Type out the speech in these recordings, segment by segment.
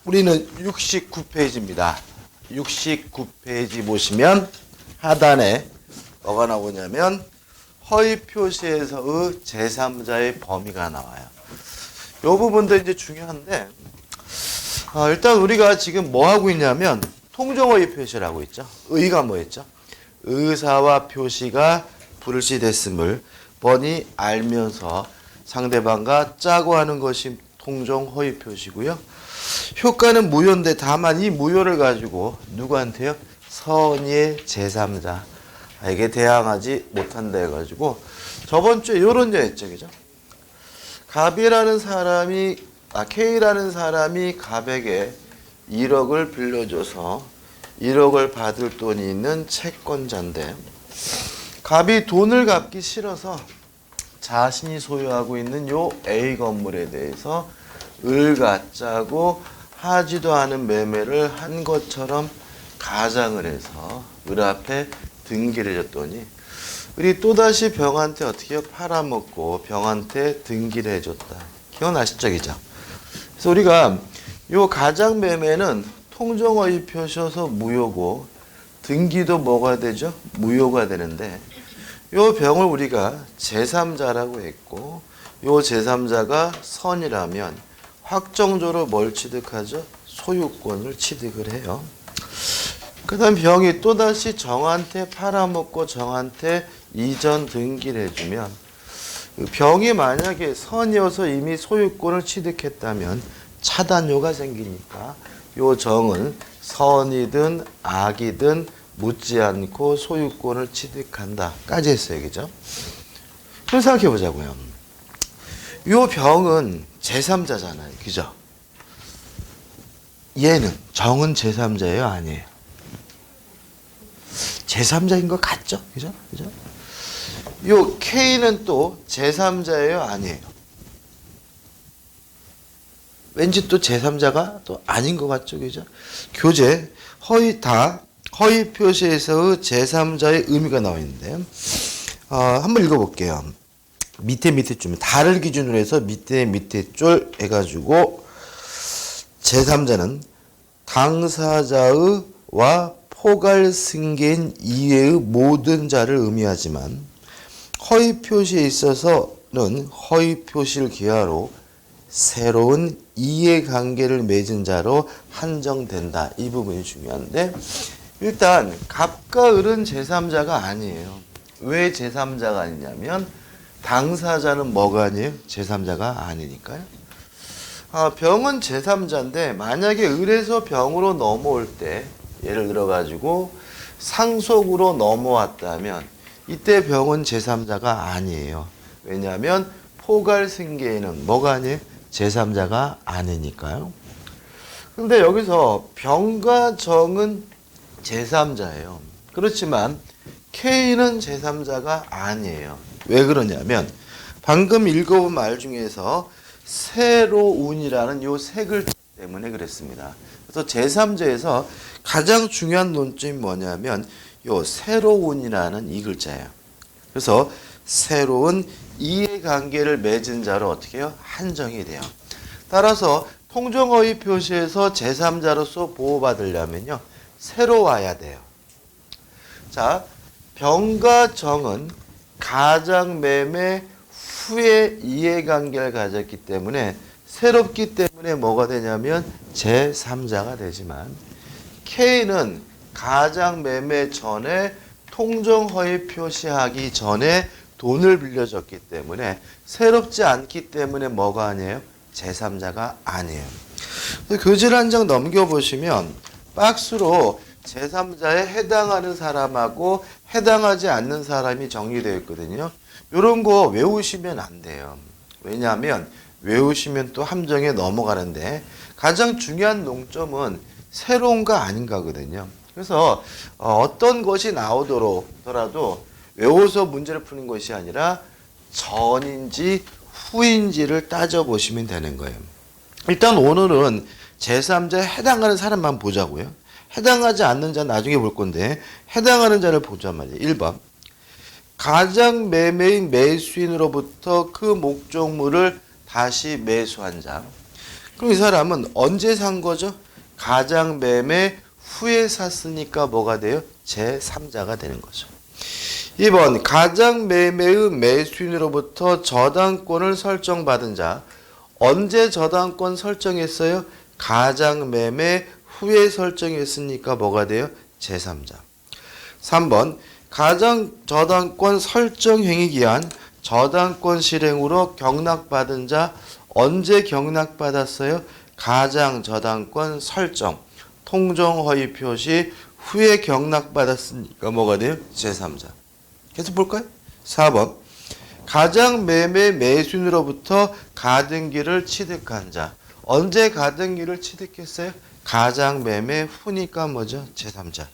우리는 69페이지입니다. 69페이지 보시면 하단에 뭐가 나오냐면 허위 표시에서의 제3자의 범위가 나와요. 이 부분도 이제 중요한데 일단 우리가 지금 뭐 하고 있냐면 통정허위 표시를 하고 있죠. 의가 뭐였죠? 의사와 표시가 불일치됐음을 뻔히 알면서 상대방과 짜고 하는 것이 통정허위 표시고요. 효과는 무효인데 다만 이 무효를 가지고 누구한테요? 선의의 제3자에게 대항하지 못한다 해가지고 저번 주에 요런 거 했죠. 그죠? K라는 사람이 갑에게 1억을 빌려줘서 1억을 받을 돈이 있는 채권자인데 갑이 돈을 갚기 싫어서 자신이 소유하고 있는 요 A 건물에 대해서 을가짜고 하지도 않은 매매를 한 것처럼 가장을 해서 을 앞에 등기를 해줬더니 을이 또다시 병한테 어떻게 해요? 팔아먹고 병한테 등기를 해줬다. 기억나시죠? 그죠? 그래서 우리가 요 가장 매매는 통정허위 표시여서 무효고 등기도 뭐가 되죠? 무효가 되는데 요 병을 우리가 제3자라고 했고 요 제3자가 선이라면 확정적으로 뭘 취득하죠? 소유권을 취득을 해요. 그 다음 병이 또다시 정한테 팔아먹고 정한테 이전 등기를 해주면 병이 만약에 선이어서 이미 소유권을 취득했다면 차단료가 생기니까 요 정은 선이든 악이든 묻지 않고 소유권을 취득한다까지 했어요. 그죠? 그럼 생각해 보자고요. 요 병은 제3자잖아요. 그죠? 얘는 정은 제3자예요? 아니에요? 제3자인 것 같죠? 그죠? 그죠? 요 K는 또 제3자예요? 아니에요? 왠지 또 제3자가 또 아닌 것 같죠? 그죠? 교재 허위 표시에서의 제3자의 의미가 나와 있는데 한번 읽어볼게요. 밑에 줄 다를 기준으로 해서 밑에 줄 해가지고 제3자는 당사자의와 포괄 승계인 이외의 모든 자를 의미하지만 허위 표시에 있어서는 허위 표시를 기하로 새로운 이해관계를 맺은 자로 한정된다. 이 부분이 중요한데 일단 갑과 을은 제3자가 아니에요. 왜 제3자가 아니냐면 당사자는 뭐가 아니에요? 제3자가 아니니까요. 병은 제3자인데 만약에 을에서 병으로 넘어올 때 예를 들어가지고 상속으로 넘어왔다면 이때 병은 제3자가 아니에요. 왜냐하면 포괄승계인은 뭐가 아니에요? 제3자가 아니니까요. 근데 여기서 병과 정은 제3자예요. 그렇지만 K는 제3자가 아니에요. 왜 그러냐면 방금 읽어본 말 중에서 새로운이라는 요 세 글자 때문에 그랬습니다. 그래서 제3자에서 가장 중요한 논점이 뭐냐면 요 새로운이라는 이 글자예요. 그래서 새로운 이해관계를 맺은 자로 어떻게 해요? 한정이 돼요. 따라서 통정허위 표시에서 제3자로서 보호받으려면요. 새로 와야 돼요. 자, 병과 정은 가장매매 후에 이해관계를 가졌기 때문에 새롭기 때문에 뭐가 되냐면 제3자가 되지만 K는 가장매매 전에 통정허위 표시하기 전에 돈을 빌려줬기 때문에 새롭지 않기 때문에 뭐가 아니에요? 제3자가 아니에요. 교재를 한 장 넘겨보시면 박스로 제3자에 해당하는 사람하고 해당하지 않는 사람이 정리되어 있거든요. 이런 거 외우시면 안 돼요. 왜냐하면 외우시면 또 함정에 넘어가는데 가장 중요한 논점은 새로운가 아닌가거든요. 그래서 어떤 것이 나오더라도 외워서 문제를 푸는 것이 아니라 전인지 후인지를 따져보시면 되는 거예요. 일단 오늘은 제3자에 해당하는 사람만 보자고요. 해당하지 않는 자는 나중에 볼 건데 해당하는 자를 보자 말이에요. 1번 가장 매매인 매수인으로부터 그 목적물을 다시 매수한 자. 그럼 이 사람은 언제 산 거죠? 가장매매 후에 샀으니까 뭐가 돼요? 제3자가 되는 거죠. 2번 가장매매의 매수인으로부터 저당권을 설정받은 자. 언제 저당권 설정했어요? 가장매매 후에 설정했으니까 뭐가 돼요? 제3자. 3번 가장 저당권 설정 행위 기한 저당권 실행으로 경락받은 자. 언제 경락받았어요? 가장 저당권 설정 통정 허위 표시 후에 경락받았으니까 뭐가 돼요? 제3자. 계속 볼까요? 4번 가장 매매 매수인으로부터 가등기를 취득한 자. 언제 가등기를 취득했어요? 가장 매매 후니까 뭐죠? 제3자.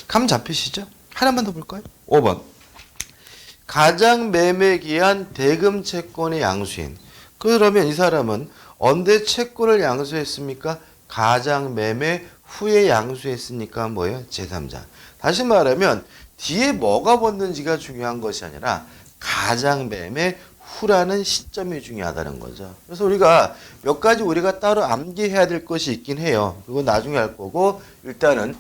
감 잡히시죠? 하나만 더 볼까요? 5번 가장 매매 기한 대금 채권의 양수인. 그러면 이 사람은 언제 채권을 양수했습니까? 가장 매매 후에 양수했으니까 뭐예요? 제3자. 다시 말하면 뒤에 뭐가 붙는지가 중요한 것이 아니라 가장 매매 후라는 시점이 중요하다는 거죠. 그래서 우리가 몇 가지 우리가 따로 암기해야 될 것이 있긴 해요. 그건 나중에 할 거고 일단은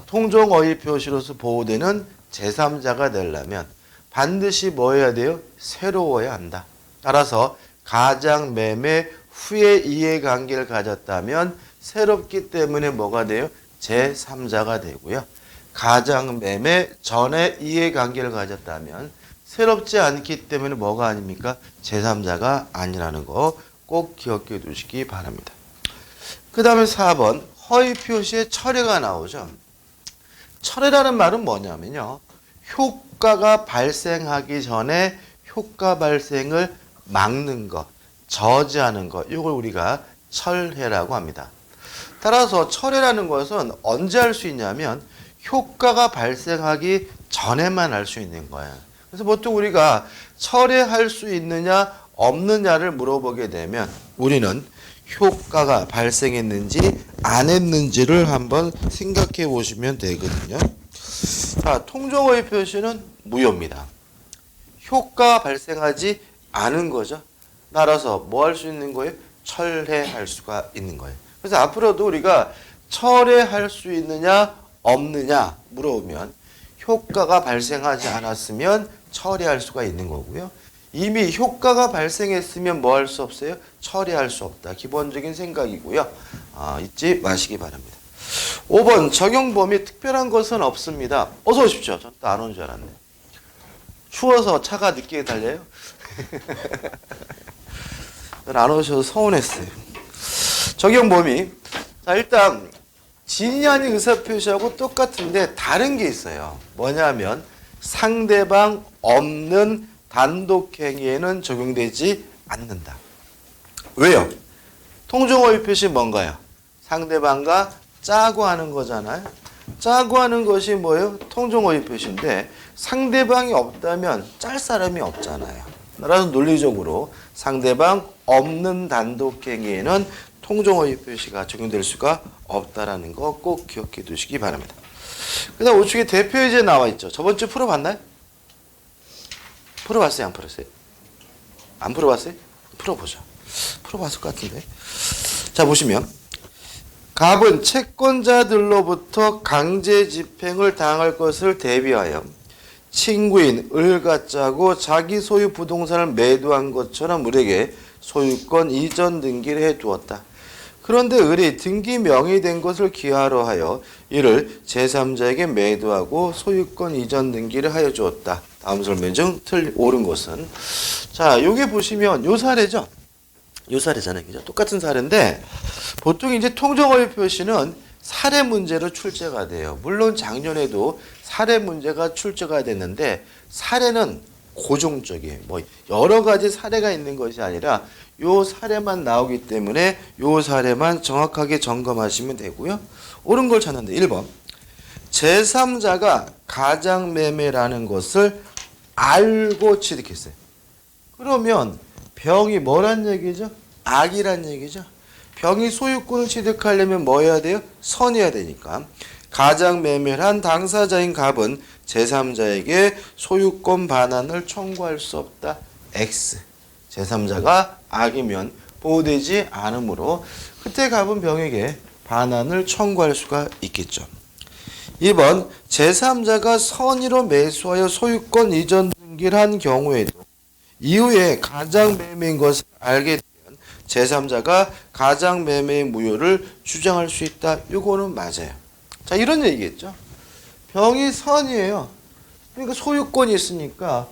통정어휘 표시로서 보호되는 제3자가 되려면 반드시 뭐 해야 돼요? 새로워야 한다. 따라서 가장 매매 후에 이해관계를 가졌다면 새롭기 때문에 뭐가 돼요? 제3자가 되고요. 가장 매매 전에 이해관계를 가졌다면 새롭지 않기 때문에 뭐가 아닙니까? 제3자가 아니라는 거 꼭 기억해 두시기 바랍니다. 그 다음에 4번 허위 표시에 철회가 나오죠. 철회라는 말은 뭐냐면요. 효과가 발생하기 전에 효과 발생을 막는 것, 저지하는 것, 이걸 우리가 철회라고 합니다. 따라서 철회라는 것은 언제 할 수 있냐면 효과가 발생하기 전에만 할 수 있는 거예요. 그래서 보통 우리가 철회할 수 있느냐 없느냐를 물어보게 되면 우리는 효과가 발생했는지 안 했는지를 한번 생각해 보시면 되거든요. 자, 통정어휘 표시는 무효입니다. 효과가 발생하지 않은 거죠. 따라서 뭐 할 수 있는 거예요? 철회할 수가 있는 거예요. 그래서 앞으로도 우리가 철회할 수 있느냐 없느냐 물어보면 효과가 발생하지 않았으면 철회할 수가 있는 거고요. 이미 효과가 발생했으면 뭐 할 수 없어요? 처리할 수 없다. 기본적인 생각이고요. 잊지 마시기 바랍니다. 5번 적용 범위 특별한 것은 없습니다. 어서 오십시오. 전 또 안 온 줄 알았네. 추워서 차가 늦게 달려요? 안 오셔서 서운했어요. 적용 범위. 자, 일단 진위 아닌 의사표시하고 똑같은데 다른 게 있어요. 뭐냐면 상대방 없는 단독행위에는 적용되지 않는다. 왜요? 통정어휘 표시 뭔가요? 상대방과 짜고 하는 거잖아요. 짜고 하는 것이 뭐예요? 통정어휘 표시인데 상대방이 없다면 짤 사람이 없잖아요. 따라서 논리적으로 상대방 없는 단독행위에는 통정어휘 표시가 적용될 수가 없다라는 거 꼭 기억해 두시기 바랍니다. 그 다음 우측에 대표예제 나와 있죠. 저번 주 풀어봤나요? 풀어봤어요? 안 풀었어요? 안 풀어봤어요? 풀어보죠. 풀어봤을 것 같은데. 자, 보시면 갑은 채권자들로부터 강제 집행을 당할 것을 대비하여 친구인 을과 짜고 자기 소유 부동산을 매도한 것처럼 을에게 소유권 이전 등기를 해두었다. 그런데 을이 등기 명의된 것을 기하로 하여 이를 제3자에게 매도하고 소유권 이전 등기를 하여 주었다. 다음 설명 중 옳은 것은 자, 요게 보시면 요 사례죠. 요 사례잖아요. 그죠? 똑같은 사례인데 보통 이제 통정어휘 표시는 사례 문제로 출제가 돼요. 물론 작년에도 사례 문제가 출제가 됐는데 사례는 고정적이에요. 뭐 여러 가지 사례가 있는 것이 아니라 요 사례만 나오기 때문에 요 사례만 정확하게 점검하시면 되고요. 옳은 걸 찾는데 1번 제3자가 가장매매라는 것을 알고 취득했어요. 그러면 병이 뭐란 얘기죠? 악이란 얘기죠. 병이 소유권을 취득하려면 뭐 해야 돼요? 선해야 되니까 가장매매를 한 당사자인 갑은 제3자에게 소유권 반환을 청구할 수 없다. X. 제3자가 악이면 보호되지 않으므로 그때 갑은 병에게 반환을 청구할 수가 있겠죠. 2번 제3자가 선의로 매수하여 소유권 이전 등기를 한 경우에도 이후에 가장매매인 것을 알게 되면 제3자가 가장매매의 무효를 주장할 수 있다. 이거는 맞아요. 자, 이런 얘기겠죠. 병이 선이에요. 그러니까 소유권이 있으니까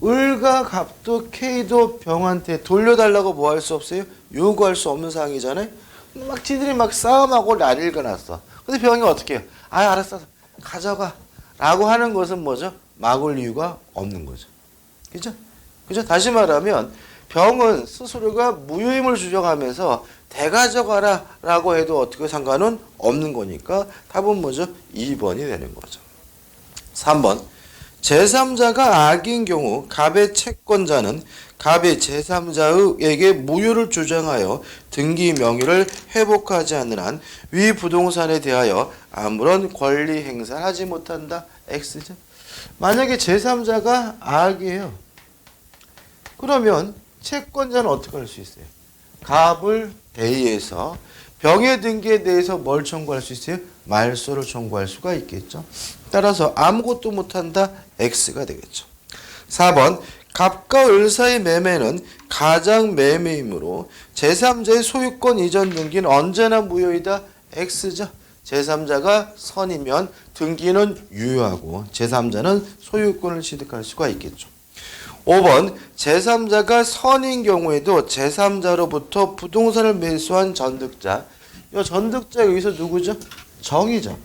을과 갑도 K도 병한테 돌려달라고 뭐 할 수 없어요? 요구할 수 없는 상황이잖아요. 근데 막 지들이 막 싸움하고 난리를 났어. 근데 병이 어떻게 해요? 아, 알았어. 가져가. 라고 하는 것은 뭐죠? 막을 이유가 없는 거죠. 그죠? 그죠? 다시 말하면 병은 스스로가 무효임을 주장하면서 대가져가라 라고 해도 어떻게 상관은 없는 거니까 답은 뭐죠? 2번이 되는 거죠. 3번 제3자가 악인 경우 갑의 채권자는 갑의 제3자에게 무효를 주장하여 등기 명의를 회복하지 않는 한 위 부동산에 대하여 아무런 권리 행사를 하지 못한다. X죠. 만약에 제3자가 악이에요. 그러면 채권자는 어떻게 할 수 있어요? 갑을 대의해서 병의 등기에 대해서 뭘 청구할 수 있어요? 말소를 청구할 수가 있겠죠. 따라서 아무것도 못한다. X가 되겠죠. 4번 갑과 을 사이 매매는 가장 매매이므로 제3자의 소유권 이전 등기는 언제나 무효이다. X죠. 제3자가 선이면 등기는 유효하고 제3자는 소유권을 취득할 수가 있겠죠. 5번 제3자가 선인 경우에도 제3자로부터 부동산을 매수한 전득자. 이 전득자 여기서 누구죠? 정이죠.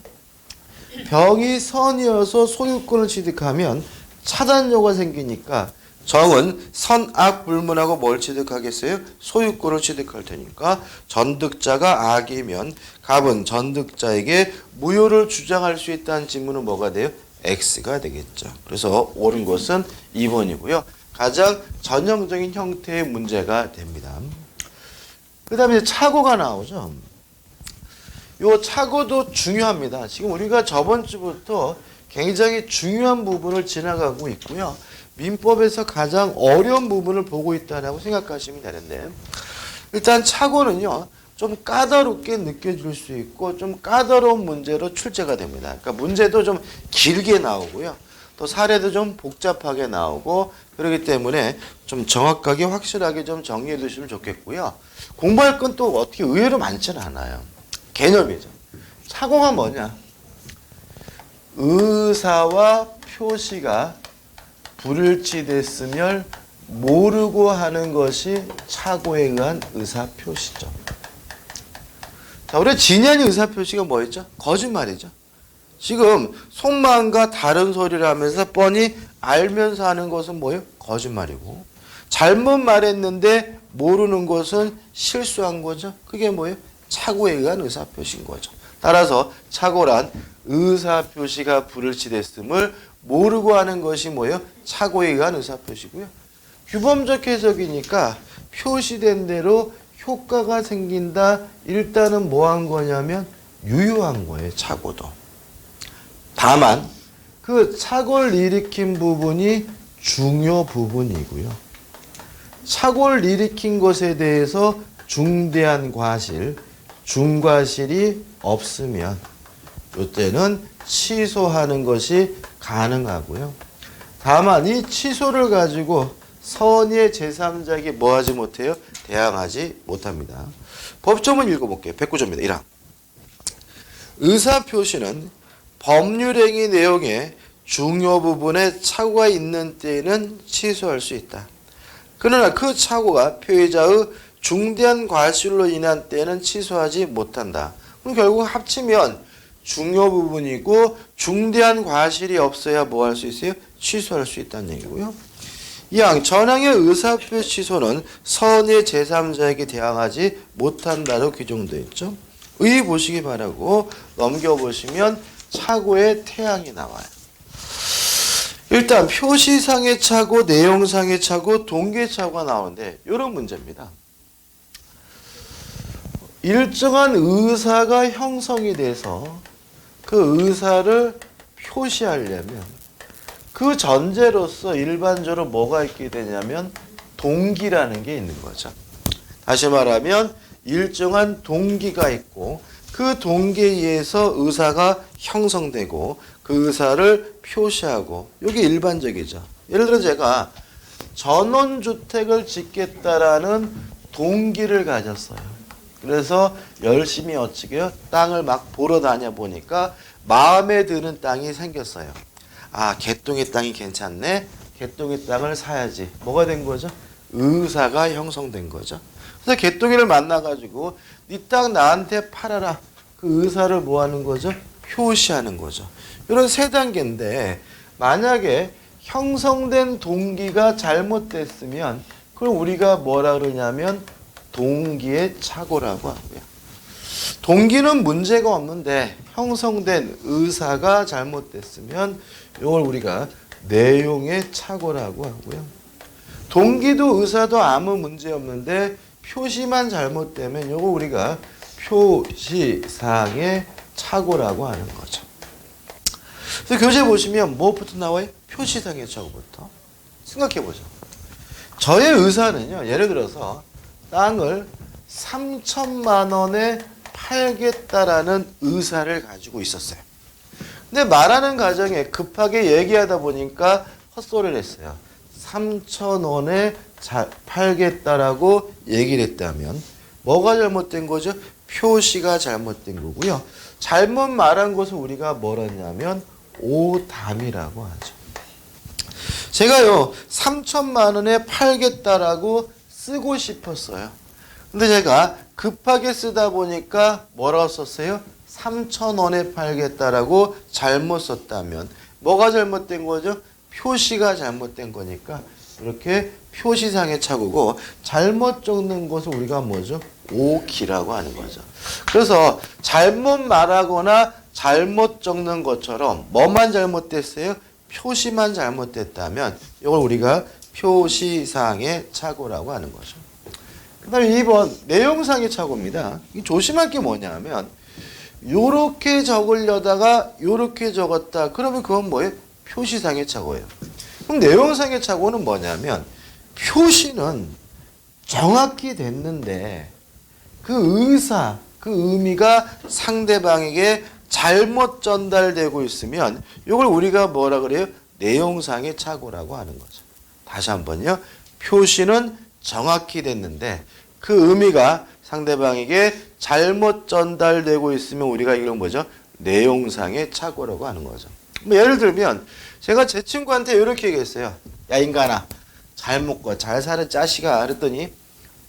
병이 선이어서 소유권을 취득하면 차단료가 생기니까 정은 선악 불문하고 뭘 취득하겠어요? 소유권을 취득할 테니까 전득자가 악이면 갑은 전득자에게 무효를 주장할 수 있다는 질문은 뭐가 돼요? X가 되겠죠. 그래서 옳은 것은 2번이고요. 가장 전형적인 형태의 문제가 됩니다. 그 다음에 착오가 나오죠. 요 착오도 중요합니다. 지금 우리가 저번 주부터 굉장히 중요한 부분을 지나가고 있고요. 민법에서 가장 어려운 부분을 보고 있다고 생각하시면 되는데 일단 착오는요. 좀 까다롭게 느껴질 수 있고 좀 까다로운 문제로 출제가 됩니다. 그러니까 문제도 좀 길게 나오고요. 또 사례도 좀 복잡하게 나오고 그렇기 때문에 좀 정확하게 확실하게 좀 정리해 두시면 좋겠고요. 공부할 건 또 어떻게 의외로 많지는 않아요. 개념이죠. 착오가 뭐냐? 의사와 표시가 불일치됐으면 모르고 하는 것이 착오에 의한 의사표시죠. 자, 우리 진현이 의사표시가 뭐였죠? 거짓말이죠. 지금 속마음과 다른 소리를 하면서 뻔히 알면서 하는 것은 뭐예요? 거짓말이고 잘못 말했는데 모르는 것은 실수한 거죠. 그게 뭐예요? 착오에 의한 의사표시인 거죠. 따라서 착오란 의사표시가 불일치됐음을 모르고 하는 것이 뭐예요? 착오에 의한 의사표시고요. 규범적 해석이니까 표시된 대로 효과가 생긴다. 일단은 뭐 한 거냐면 유효한 거예요. 착오도. 다만 그 착오를 일으킨 부분이 중요 부분이고요. 착오를 일으킨 것에 대해서 중대한 과실, 중과실이 없으면 이때는 취소하는 것이 가능하고요. 다만 이 취소를 가지고 선의의 제3자에게 뭐 하지 못해요? 대항하지 못합니다. 법조문 읽어볼게요. 109조입니다. 1항. 의사표시는 법률행위 내용에 중요 부분에 착오가 있는 때에는 취소할 수 있다. 그러나 그 착오가 표의자의 중대한 과실로 인한 때에는 취소하지 못한다. 그럼 결국 합치면 중요 부분이고 중대한 과실이 없어야 뭐 할 수 있어요? 취소할 수 있다는 얘기고요. 2항 전항의 의사표 취소는 선의 제3자에게 대항하지 못한다로 규정되어 있죠. 의 보시기 바라고 넘겨보시면 착오의 태양이 나와요. 일단 표시상의 착오, 내용상의 착오, 동계착오가 나오는데 이런 문제입니다. 일정한 의사가 형성이 돼서 그 의사를 표시하려면 그 전제로서 일반적으로 뭐가 있게 되냐면 동기라는 게 있는 거죠. 다시 말하면 일정한 동기가 있고 그 동기에 의해서 의사가 형성되고 그 의사를 표시하고 이게 일반적이죠. 예를 들어 제가 전원주택을 짓겠다라는 동기를 가졌어요. 그래서 열심히 어찌게요? 땅을 막 보러 다녀 보니까 마음에 드는 땅이 생겼어요. 아, 개똥의 땅이 괜찮네. 개똥의 땅을 사야지. 뭐가 된 거죠? 의사가 형성된 거죠. 그래서 개똥이를 만나가지고 네 땅 나한테 팔아라. 그 의사를 뭐 하는 거죠? 표시하는 거죠. 이런 세 단계인데 만약에 형성된 동기가 잘못됐으면 그럼 우리가 뭐라 그러냐면 동기의 착오라고 하고요. 동기는 문제가 없는데 형성된 의사가 잘못됐으면 이걸 우리가 내용의 착오라고 하고요. 동기도 의사도 아무 문제 없는데 표시만 잘못되면 이걸 우리가 표시상의 착오라고 하는 거죠. 그래서 교재 보시면 뭐부터 나와요? 표시상의 착오부터. 생각해 보죠. 저의 의사는요. 예를 들어서 땅을 3천만 원에 팔겠다라는 의사를 가지고 있었어요. 근데 말하는 과정에 급하게 얘기하다 보니까 헛소리를 했어요. 3천 원에 팔겠다라고 얘기를 했다면 뭐가 잘못된 거죠? 표시가 잘못된 거고요. 잘못 말한 것을 우리가 뭐라 하냐면 오담이라고 하죠. 제가요 3천만 원에 팔겠다라고 쓰고 싶었어요. 근데 제가 급하게 쓰다 보니까 뭐라고 썼어요? 3천 원에 팔겠다라고 잘못 썼다면 뭐가 잘못된 거죠? 표시가 잘못된 거니까 이렇게 표시상의 착오고 잘못 적는 것을 우리가 뭐죠? 오기라고 하는 거죠. 그래서 잘못 말하거나 잘못 적는 것처럼 뭐만 잘못됐어요? 표시만 잘못됐다면 이걸 우리가 표시상의 착오라고 하는 거죠. 그 다음에 2번 내용상의 착오입니다. 조심할 게 뭐냐면 요렇게 적으려다가 요렇게 적었다. 그러면 그건 뭐예요? 표시상의 착오예요. 그럼 내용상의 착오는 뭐냐면 표시는 정확히 됐는데 그 의사, 그 의미가 상대방에게 잘못 전달되고 있으면 이걸 우리가 뭐라 그래요? 내용상의 착오라고 하는 거죠. 다시 한번요. 표시는 정확히 됐는데 그 의미가 상대방에게 잘못 전달되고 있으면 우리가 이런 뭐죠? 내용상의 착오라고 하는 거죠. 뭐 예를 들면 제가 제 친구한테 이렇게 얘기했어요. 야 인간아 잘 먹고 잘 사는 자식아 그랬더니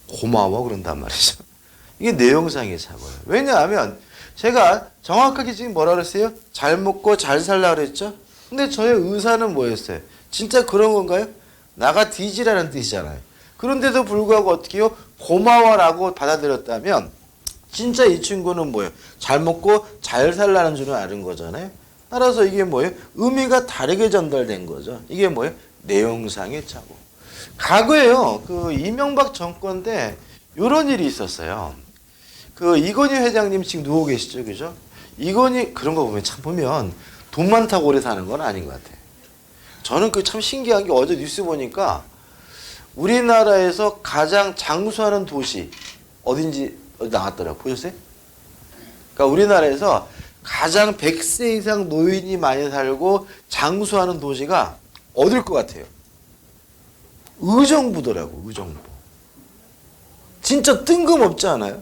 고마워 그런단 말이죠. 이게 내용상의 착오예요. 왜냐하면 제가 정확하게 지금 뭐라 그랬어요? 잘 먹고 잘 살라 그랬죠? 근데 저의 의사는 뭐였어요? 진짜 그런 건가요? 나가 뒤지라는 뜻이잖아요. 그런데도 불구하고 어떻게 해요? 고마워라고 받아들였다면 진짜 이 친구는 뭐예요? 잘 먹고 잘 살라는 줄은 아는 거잖아요. 따라서 이게 뭐예요? 의미가 다르게 전달된 거죠. 이게 뭐예요? 내용상의 착오. 과거에요. 그 이명박 정권 때 이런 일이 있었어요. 그 이건희 회장님 지금 누워 계시죠, 그죠? 이건희 그런 거 보면 참 보면 돈 많다고 오래 사는 건 아닌 것 같아요. 저는 그 참 신기한 게 어제 뉴스 보니까 우리나라에서 가장 장수하는 도시 어딘지 나왔더라고요. 보셨어요? 그러니까 우리나라에서 가장 100세 이상 노인이 많이 살고 장수하는 도시가 어딜 것 같아요? 의정부더라고, 의정부. 진짜 뜬금없지 않아요?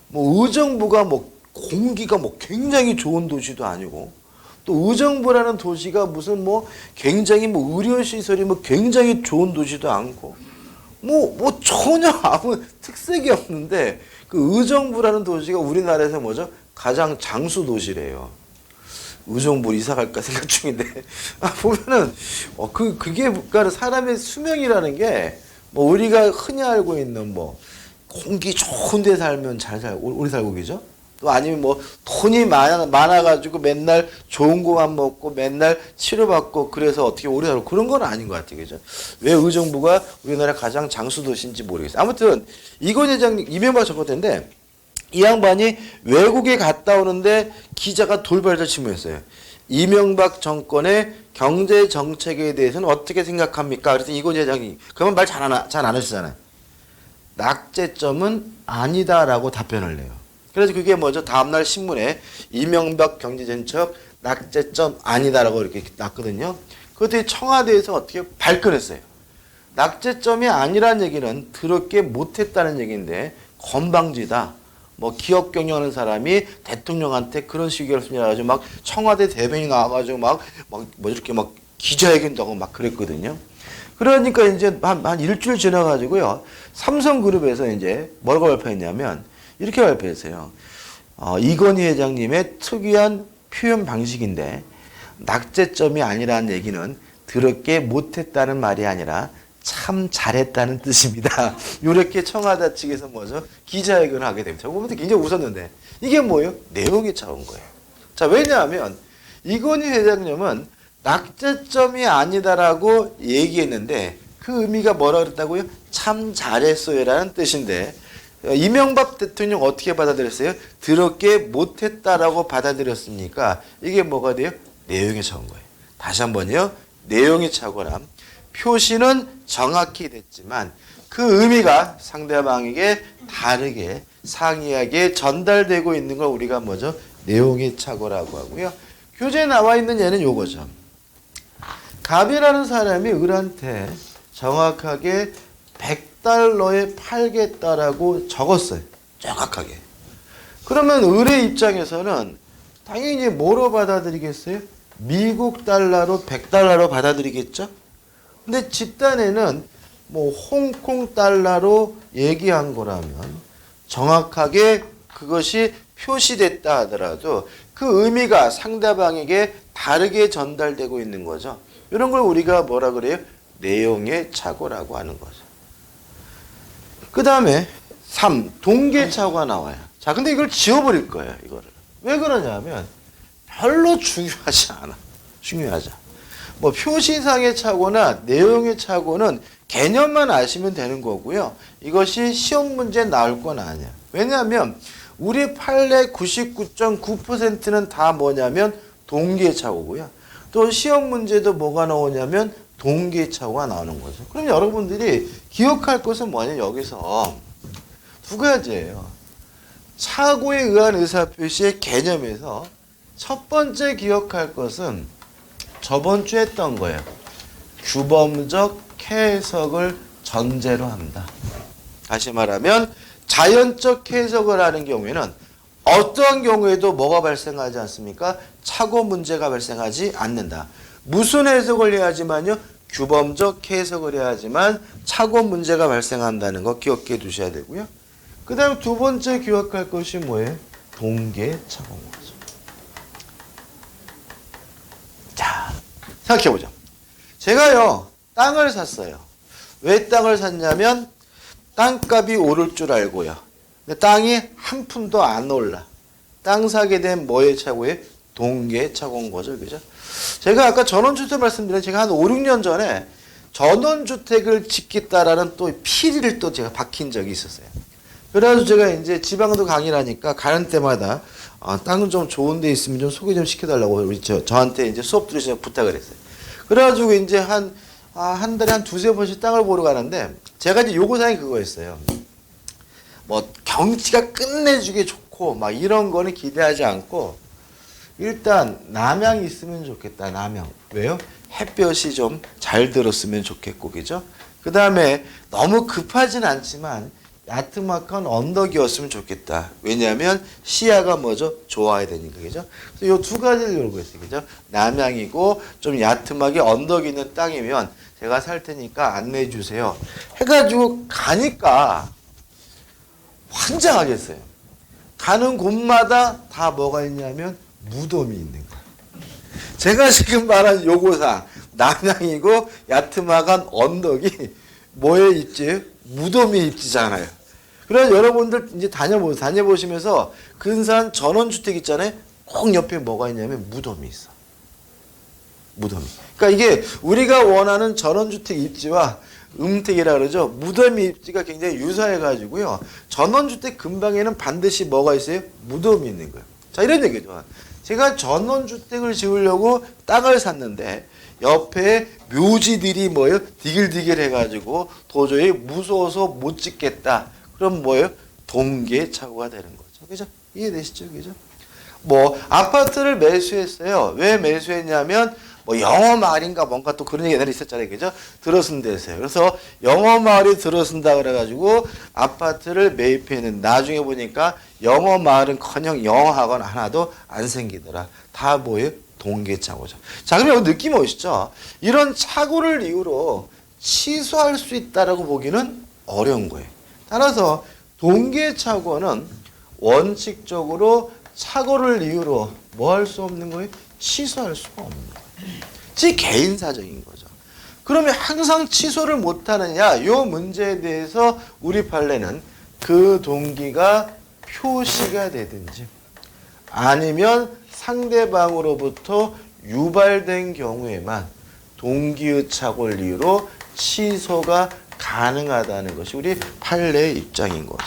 뭐 의정부가 뭐 공기가 뭐 굉장히 좋은 도시도 아니고 또 의정부라는 도시가 무슨 뭐 굉장히 뭐 의료시설이 뭐 굉장히 좋은 도시도 않고 뭐 전혀 아무 특색이 없는데 그 의정부라는 도시가 우리나라에서 뭐죠? 가장 장수 도시래요. 의정부 이사 갈까 생각 중인데 보면은 그게 그러니까 사람의 수명이라는 게 뭐 우리가 흔히 알고 있는 뭐 공기 좋은 데 살면 오래 살고 계죠? 또 아니면 뭐 돈이 많아가지고 맨날 좋은 거만 먹고 맨날 치료받고 그래서 어떻게 오래 살고 그런 건 아닌 것 같아요. 그죠? 왜 의정부가 우리나라 가장 장수 도시인지 모르겠어요. 아무튼 이건 회장님 이명박 정권 때인데 이 양반이 외국에 갔다 오는데 기자가 돌발적 질문했어요. 이명박 정권의 경제 정책에 대해서는 어떻게 생각합니까? 그래서 이건 회장이 그러면 말 잘 안 하시잖아요. 낙제점은 아니다라고 답변을 내요. 그래서 그게 뭐죠? 다음날 신문에 이명박 경제정책 낙제점 아니다라고 이렇게 났거든요. 그것들이 청와대에서 어떻게 발끈했어요. 낙제점이 아니라는 얘기는 더럽게 못했다는 얘기인데 건방지다. 뭐 기업 경영하는 사람이 대통령한테 그런 식의 말씀을 해가지고 막 청와대 대변이 나와가지고 막 이렇게 막 기자회견도 하고 막 그랬거든요. 그러니까 이제 한 일주일 지나가지고요. 삼성그룹에서 이제 뭐라고 발표했냐면 이렇게 발표했어요. 이건희 회장님의 특이한 표현 방식인데 낙제점이 아니라는 얘기는 더럽게 못했다는 말이 아니라 참 잘했다는 뜻입니다. 이렇게 청와대 측에서 뭐죠? 기자회견을 하게 됩니다. 저거 보면서 굉장히 웃었는데 이게 뭐예요? 내용이 차온 거예요. 자, 왜냐하면 이건희 회장님은 낙제점이 아니다라고 얘기했는데 그 의미가 뭐라 그랬다고요? 참 잘했어요라는 뜻인데 이명박 대통령 어떻게 받아들였어요? 더럽게 못했다라고 받아들였으니까 이게 뭐가 돼요? 내용이 차온 거예요. 다시 한번요. 내용이 차거나 표시는 정확히 됐지만 그 의미가 상대방에게 다르게 상이하게 전달되고 있는 걸 우리가 뭐죠? 내용이 착오라고 하고요. 교재에 나와 있는 얘는 요거죠. 갑이라는 사람이 을한테 정확하게 100달러에 팔겠다라고 적었어요. 정확하게. 그러면 을의 입장에서는 당연히 뭐로 받아들이겠어요? 미국 달러로 100달러로 받아들이겠죠? 근데 집단에는 뭐 홍콩 달러로 얘기한 거라면 정확하게 그것이 표시됐다 하더라도 그 의미가 상대방에게 다르게 전달되고 있는 거죠. 이런 걸 우리가 뭐라 그래요? 내용의 착오라고 하는 거죠. 그 다음에 3. 동계착오가 나와요. 자, 근데 이걸 지워버릴 거예요. 이거를. 왜 그러냐면 별로 중요하지 않아. 중요하지 않아. 뭐 표시상의 착오나 내용의 착오는 개념만 아시면 되는 거고요. 이것이 시험 문제에 나올 건 아니야. 왜냐하면 우리 판례 99.9%는 다 뭐냐면 동계착오고요. 또 시험 문제도 뭐가 나오냐면 동계착오가 나오는 거죠. 그럼 여러분들이 기억할 것은 뭐냐 여기서 두 가지예요. 착오에 의한 의사표시의 개념에서 첫 번째 기억할 것은 저번 주에 했던 거예요. 규범적 해석을 전제로 한다. 다시 말하면 자연적 해석을 하는 경우에는 어떠한 경우에도 뭐가 발생하지 않습니까? 착오 문제가 발생하지 않는다. 무슨 해석을 해야지만요? 규범적 해석을 해야지만 착오 문제가 발생한다는 거 기억해 두셔야 되고요. 그 다음 두 번째 기억할 것이 뭐예요? 동계착오인 거죠. 자, 생각해보자. 제가요, 땅을 샀어요. 왜 땅을 샀냐면 땅값이 오를 줄 알고요. 근데 땅이 한 푼도 안 올라. 땅 사게 된 뭐의 착오에? 동계착오인 거죠. 그죠? 제가 아까 전원주택 말씀드린 제가 한 5, 6년 전에 전원주택을 짓겠다라는 또 피리를 또 제가 박힌 적이 있었어요. 그래가지고 제가 이제 지방도 강의를 하니까 가는 때마다 땅은 좀 좋은 데 있으면 좀 소개 좀 시켜달라고 우리 저한테 이제 수업 들으시면 부탁을 했어요. 그래가지고 이제 한 달에 한 두세 번씩 땅을 보러 가는데 제가 이제 요구사항이 그거였어요. 뭐 경치가 끝내주게 좋고 막 이런 거는 기대하지 않고 일단 남향이 있으면 좋겠다. 남향. 왜요? 햇볕이 좀 잘 들었으면 좋겠고 그죠? 그 다음에 너무 급하진 않지만 야트막한 언덕이었으면 좋겠다. 왜냐하면 시야가 뭐죠? 좋아야 되니까 그죠? 그래서 요 두 가지를 요구했어요. 그죠? 남향이고 좀 야트막이 언덕이 있는 땅이면 제가 살 테니까 안내해 주세요. 해가지고 가니까 환장하겠어요. 가는 곳마다 다 뭐가 있냐면 무덤이 있는 거예요. 제가 지금 말한 요구사항 남향이고 야트막한 언덕이 뭐에 있지? 무덤이 있지잖아요. 그래서 여러분들 이제 다녀보시면서 근사한 전원주택 있잖아요. 꼭 옆에 뭐가 있냐면 무덤이 있어. 무덤이. 그러니까 이게 우리가 원하는 전원주택 입지와 음택이라 그러죠. 무덤 입지가 굉장히 유사해가지고요. 전원주택 근방에는 반드시 뭐가 있어요? 무덤이 있는 거예요. 자, 이런 얘기죠. 제가 전원주택을 지으려고 땅을 샀는데 옆에 묘지들이 뭐예요? 디글디글 해가지고 도저히 무서워서 못 짓겠다. 그럼 뭐예요? 동계착오가 되는 거죠. 그죠? 이해되시죠? 그죠? 뭐 아파트를 매수했어요. 왜 매수했냐면 뭐 영어 마을인가 뭔가 또 그런 얘기 옛날에 있었잖아요. 그죠? 들어선 데서요. 그래서 영어 마을이 들어선다 그래가지고 아파트를 매입했는데 나중에 보니까 영어 마을은커녕 영어 학원 하나도 안 생기더라. 다 뭐예요? 동계착오죠. 자, 그럼 여기 느낌 오시죠? 이런 착오를 이유로 취소할 수 있다라고 보기는 어려운 거예요. 따라서 동계착오는 원칙적으로 착오를 이유로 뭐 할 수 없는 거예요? 취소할 수가 없는 거예요. 지 개인사적인 거죠. 그러면 항상 취소를 못하느냐? 이 문제에 대해서 우리 판례는 그 동기가 표시가 되든지 아니면 상대방으로부터 유발된 경우에만 동기의 착오를 이유로 취소가 가능하다는 것이 우리 판례의 입장인 거죠.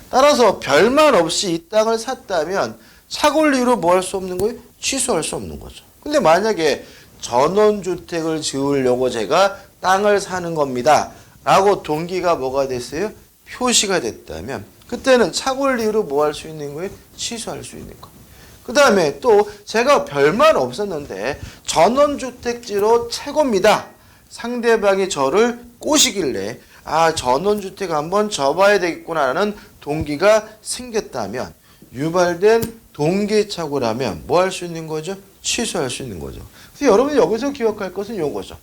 따라서 별말 없이 이 땅을 샀다면 착오를 이유로 뭐 할 수 없는 거예요? 취소할 수 없는 거죠. 근데 만약에 전원주택을 지으려고 제가 땅을 사는 겁니다. 라고 동기가 뭐가 됐어요? 표시가 됐다면 그때는 착오를 이유로 뭐 할 수 있는 거예요? 취소할 수 있는 거예요. 그 다음에 또 제가 별말 없었는데 전원주택지로 최고입니다. 상대방이 저를 꼬시길래 아 전원주택 한번 접어야 되겠구나라는 동기가 생겼다면 유발된 동기착오라면 뭐 할 수 있는 거죠? 취소할 수 있는 거죠. 그래서 여러분이 여기서 기억할 것은 이거죠.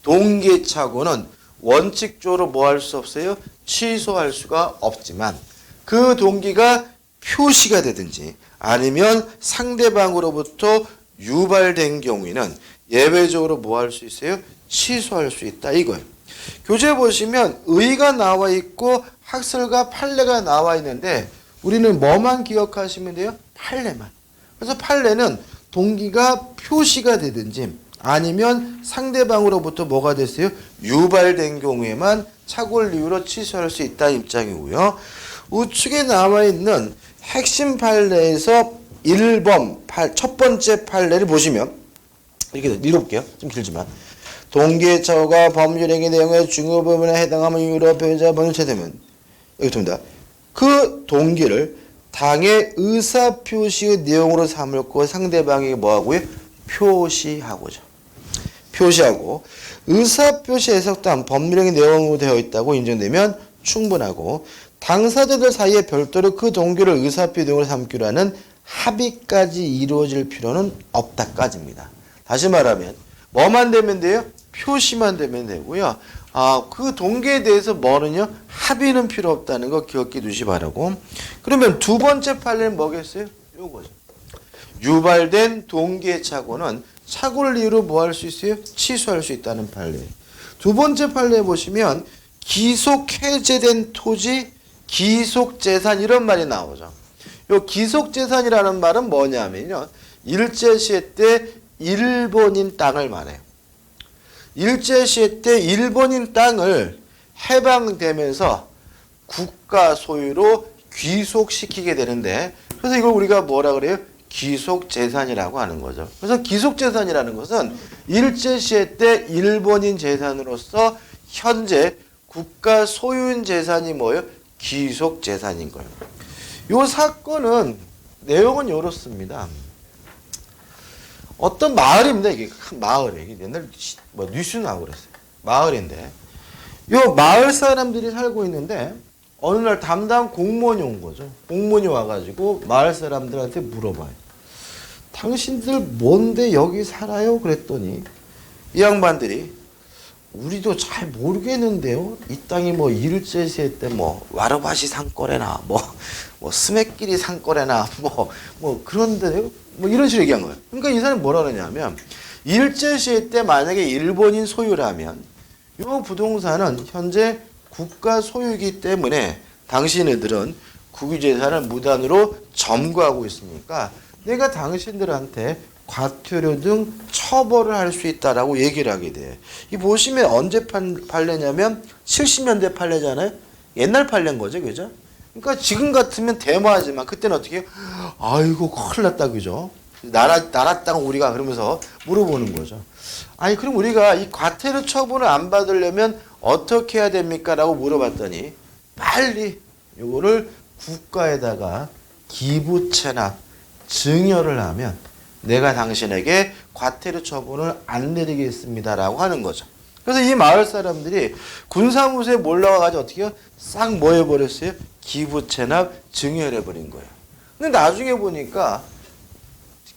동기착오는 원칙적으로 뭐 할 수 없어요? 취소할 수가 없지만 그 동기가 표시가 되든지 아니면 상대방으로부터 유발된 경우에는 예외적으로 뭐 할 수 있어요? 취소할 수 있다 이거예요. 교재 보시면 의가 나와 있고 학설과 판례가 나와 있는데 우리는 뭐만 기억하시면 돼요? 판례만. 그래서 판례는 동기가 표시가 되든지 아니면 상대방으로부터 뭐가 됐어요? 유발된 경우에만 착오를 이유로 취소할 수 있다는 입장이고요. 우측에 나와 있는 핵심 판례에서 1번 첫 번째 판례를 보시면 이렇게 읽어볼게요. 좀 길지만 동기착오가 법률행위 내용의 중요 부분에 해당하면 이유로 배우자 법률 체되면 여기 됩니다. 그 동기를 당의 의사표시의 내용으로 삼을고 상대방에게 뭐하고요? 표시하고죠. 표시하고 의사표시 해석단 법률행위 내용으로 되어 있다고 인정되면 충분하고 당사자들 사이에 별도로 그 동기를 의사표시 내용으로 삼기로 하는 합의까지 이루어질 필요는 없다까지입니다. 다시 말하면 뭐만 되면 돼요? 표시만 되면 되고요. 그 동기에 대해서 뭐는요? 합의는 필요 없다는 거 기억해 두시 바라고. 그러면 두 번째 판례는 뭐겠어요? 요거죠. 유발된 동기의 착오는 착오를 이유로 뭐 할 수 있어요? 취소할 수 있다는 판례. 두 번째 판례 보시면 기속 해제된 토지, 기속 재산 이런 말이 나오죠. 요 기속 재산이라는 말은 뭐냐면요. 일제시대 때 일본인 땅을 말해요. 일제시대 때 일본인 땅을 해방되면서 국가 소유로 귀속시키게 되는데 그래서 이걸 우리가 뭐라 그래요? 귀속재산이라고 하는 거죠. 그래서 귀속재산이라는 것은 일제시대 때 일본인 재산으로서 현재 국가 소유인 재산이 뭐예요? 귀속재산인 거예요. 이 사건은 내용은 이렇습니다. 어떤 마을입니다. 이게 큰 마을이에요. 이게 옛날 뭐 뉴스 나오고 그랬어요. 마을인데 요 마을 사람들이 살고 있는데 어느 날 담당 공무원이 온 거죠. 공무원이 와가지고 마을 사람들한테 물어봐요. 당신들 뭔데 여기 살아요? 그랬더니 이 양반들이 우리도 잘 모르겠는데요. 이 땅이 뭐 일제시대 때 뭐 와르바시 산거래나 뭐 스매끼리 산거래나 뭐 그런데요. 뭐 이런 식으로 얘기한 거예요. 그러니까 이 사람이 뭐라 그러냐면 일제시대 때 만약에 일본인 소유라면 이 부동산은 현재 국가 소유이기 때문에 당신네들은 국유재산을 무단으로 점거하고 있으니까 내가 당신들한테 과태료 등 처벌을 할 수 있다라고 얘기를 하게 돼. 이 보시면 언제 판례냐면 70년대 판례잖아요. 옛날 판례인 거죠, 그죠? 그러니까 지금 같으면 대모하지만 그때는 어떻게 해요? 아이고 큰일 났다 그죠? 나라 땅 우리가 그러면서 물어보는 거죠. 아니 그럼 우리가 이 과태료 처분을 안 받으려면 어떻게 해야 됩니까? 라고 물어봤더니 빨리 요거를 국가에다가 기부 체납 증여를 하면 내가 당신에게 과태료 처분을 안 내리겠습니다 라고 하는 거죠. 그래서 이 마을 사람들이 군사무소에 몰려와가지고 어떻게 해요? 싹 뭐 해버렸어요? 기부 체납 증여를 해버린 거예요. 근데 나중에 보니까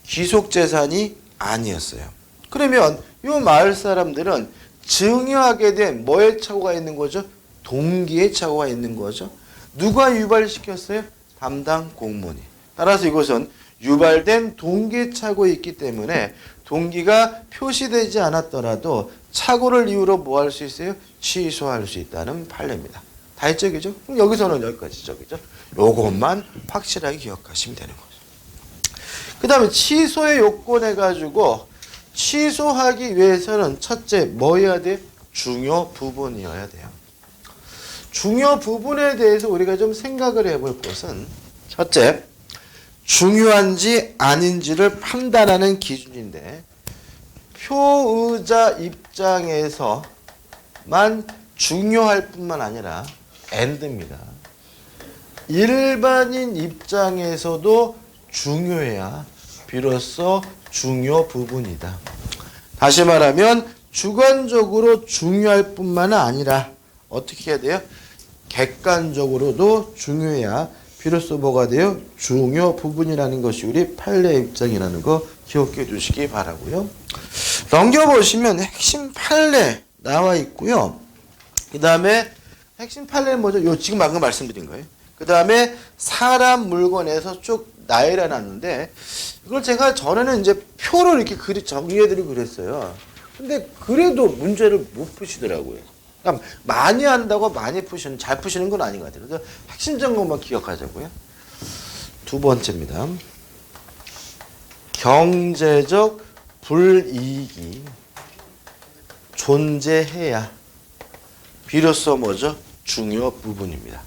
귀속재산이 아니었어요. 그러면 이 마을 사람들은 증여하게 된 뭐의 착오가 있는 거죠? 동기의 착오가 있는 거죠. 누가 유발시켰어요? 담당 공무원이. 따라서 이것은 유발된 동기의 착오가 있기 때문에 동기가 표시되지 않았더라도 착오를 이유로 뭐 할 수 있어요? 취소할 수 있다는 판례입니다. 다 했죠, 그죠? 그럼 여기서는 여기까지죠, 그죠? 요것만 확실하게 기억하시면 되는 거죠. 그 다음에 취소의 요건 해가지고 취소하기 위해서는 첫째 뭐여야 돼요? 중요 부분이어야 돼요. 중요 부분에 대해서 우리가 좀 생각을 해볼 것은 첫째 중요한지 아닌지를 판단하는 기준인데 표의자 입장에서만 중요할 뿐만 아니라 and입니다. 일반인 입장에서도 중요해야 비로소 중요 부분이다. 다시 말하면 주관적으로 중요할 뿐만 아니라 어떻게 해야 돼요? 객관적으로도 중요해야 비로소 뭐가 돼요? 중요 부분이라는 것이 우리 판례 입장이라는 거 기억해 두시기 바라고요. 넘겨보시면 핵심 판례 나와 있고요. 그 다음에 핵심 판례는 뭐죠? 요 지금 방금 말씀드린 거예요. 그 다음에 사람 물건에서 쭉 나열해 놨는데 이걸 제가 전에는 이제 표로 이렇게 정리해드리고 그랬어요. 근데 그래도 문제를 못 푸시더라고요. 그러니까 많이 한다고 많이 푸시는, 잘 푸시는 건 아닌 것 같아요. 그래서 핵심적인 것만 기억하자고요. 두 번째입니다. 경제적 불이익이 존재해야 비로소 뭐죠? 중요 부분입니다.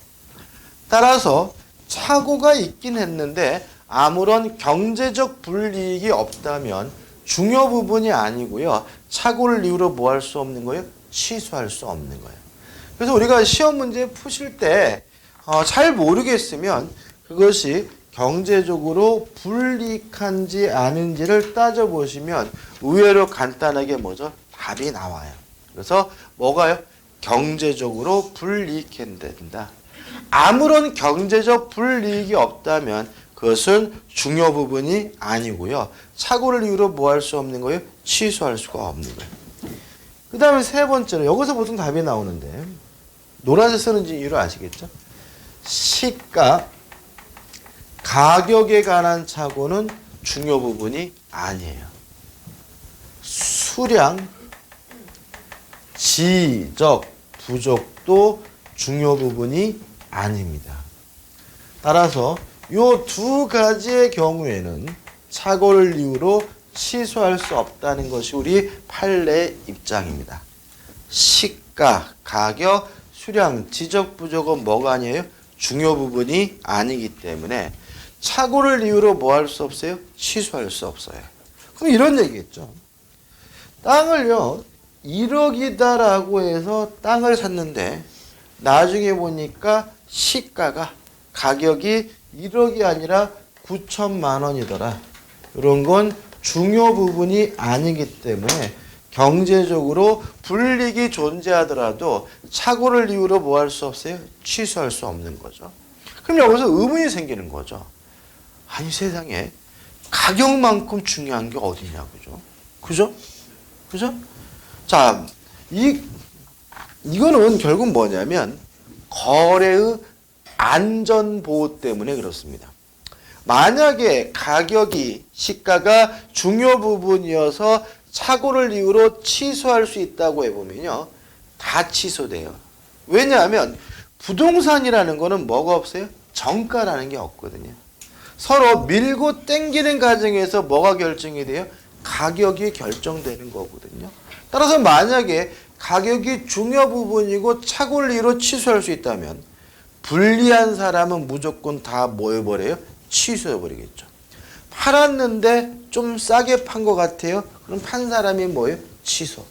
따라서 착오가 있긴 했는데 아무런 경제적 불이익이 없다면 중요 부분이 아니고요. 착오를 이유로 뭐 할 수 없는 거예요? 취소할 수 없는 거예요. 그래서 우리가 시험 문제 푸실 때 잘 모르겠으면 그것이 경제적으로 불이익한지 아닌지를 따져보시면 의외로 간단하게 뭐죠? 답이 나와요. 그래서 뭐가요? 경제적으로 불이익된다. 아무런 경제적 불이익이 없다면 그것은 중요 부분이 아니고요. 착오를 이유로 뭐 할 수 없는 거예요? 취소할 수가 없는 거예요. 그 다음에 세 번째로 여기서 보통 답이 나오는데 노란색 쓰는 이유를 아시겠죠? 시가, 가격에 관한 착오는 중요 부분이 아니에요. 수량, 지적, 부족도 중요 부분이 아닙니다. 따라서 이 두 가지의 경우에는 착오를 이유로 취소할 수 없다는 것이 우리 판례 입장입니다. 시가, 가격, 수량, 지적, 부족은 뭐가 아니에요? 중요 부분이 아니기 때문에 착오를 이유로 뭐 할 수 없어요? 취소할 수 없어요. 그럼 이런 얘기겠죠. 땅을요 1억이다라고 해서 땅을 샀는데 나중에 보니까 시가가 가격이 1억이 아니라 9천만 원이더라. 이런 건 중요 부분이 아니기 때문에 경제적으로 불이익이 존재하더라도 착오를 이유로 뭐 할 수 없어요? 취소할 수 없는 거죠. 그럼 여기서 의문이 생기는 거죠. 아니 세상에 가격만큼 중요한 게 어디냐, 그죠? 그죠? 그죠? 자, 이거는 결국 뭐냐면 거래의 안전보호 때문에 그렇습니다. 만약에 가격이, 시가가 중요 부분이어서 착오를 이유로 취소할 수 있다고 해보면요. 다 취소돼요. 왜냐하면 부동산이라는 거는 뭐가 없어요? 정가라는 게 없거든요. 서로 밀고 땡기는 과정에서 뭐가 결정이 돼요? 가격이 결정되는 거거든요. 따라서 만약에 가격이 중요 부분이고 착오를 이유로 취소할 수 있다면 불리한 사람은 무조건 다 뭐 해버려요? 취소해버리겠죠. 팔았는데 좀 싸게 판 것 같아요. 그럼 판 사람이 뭐예요? 취소.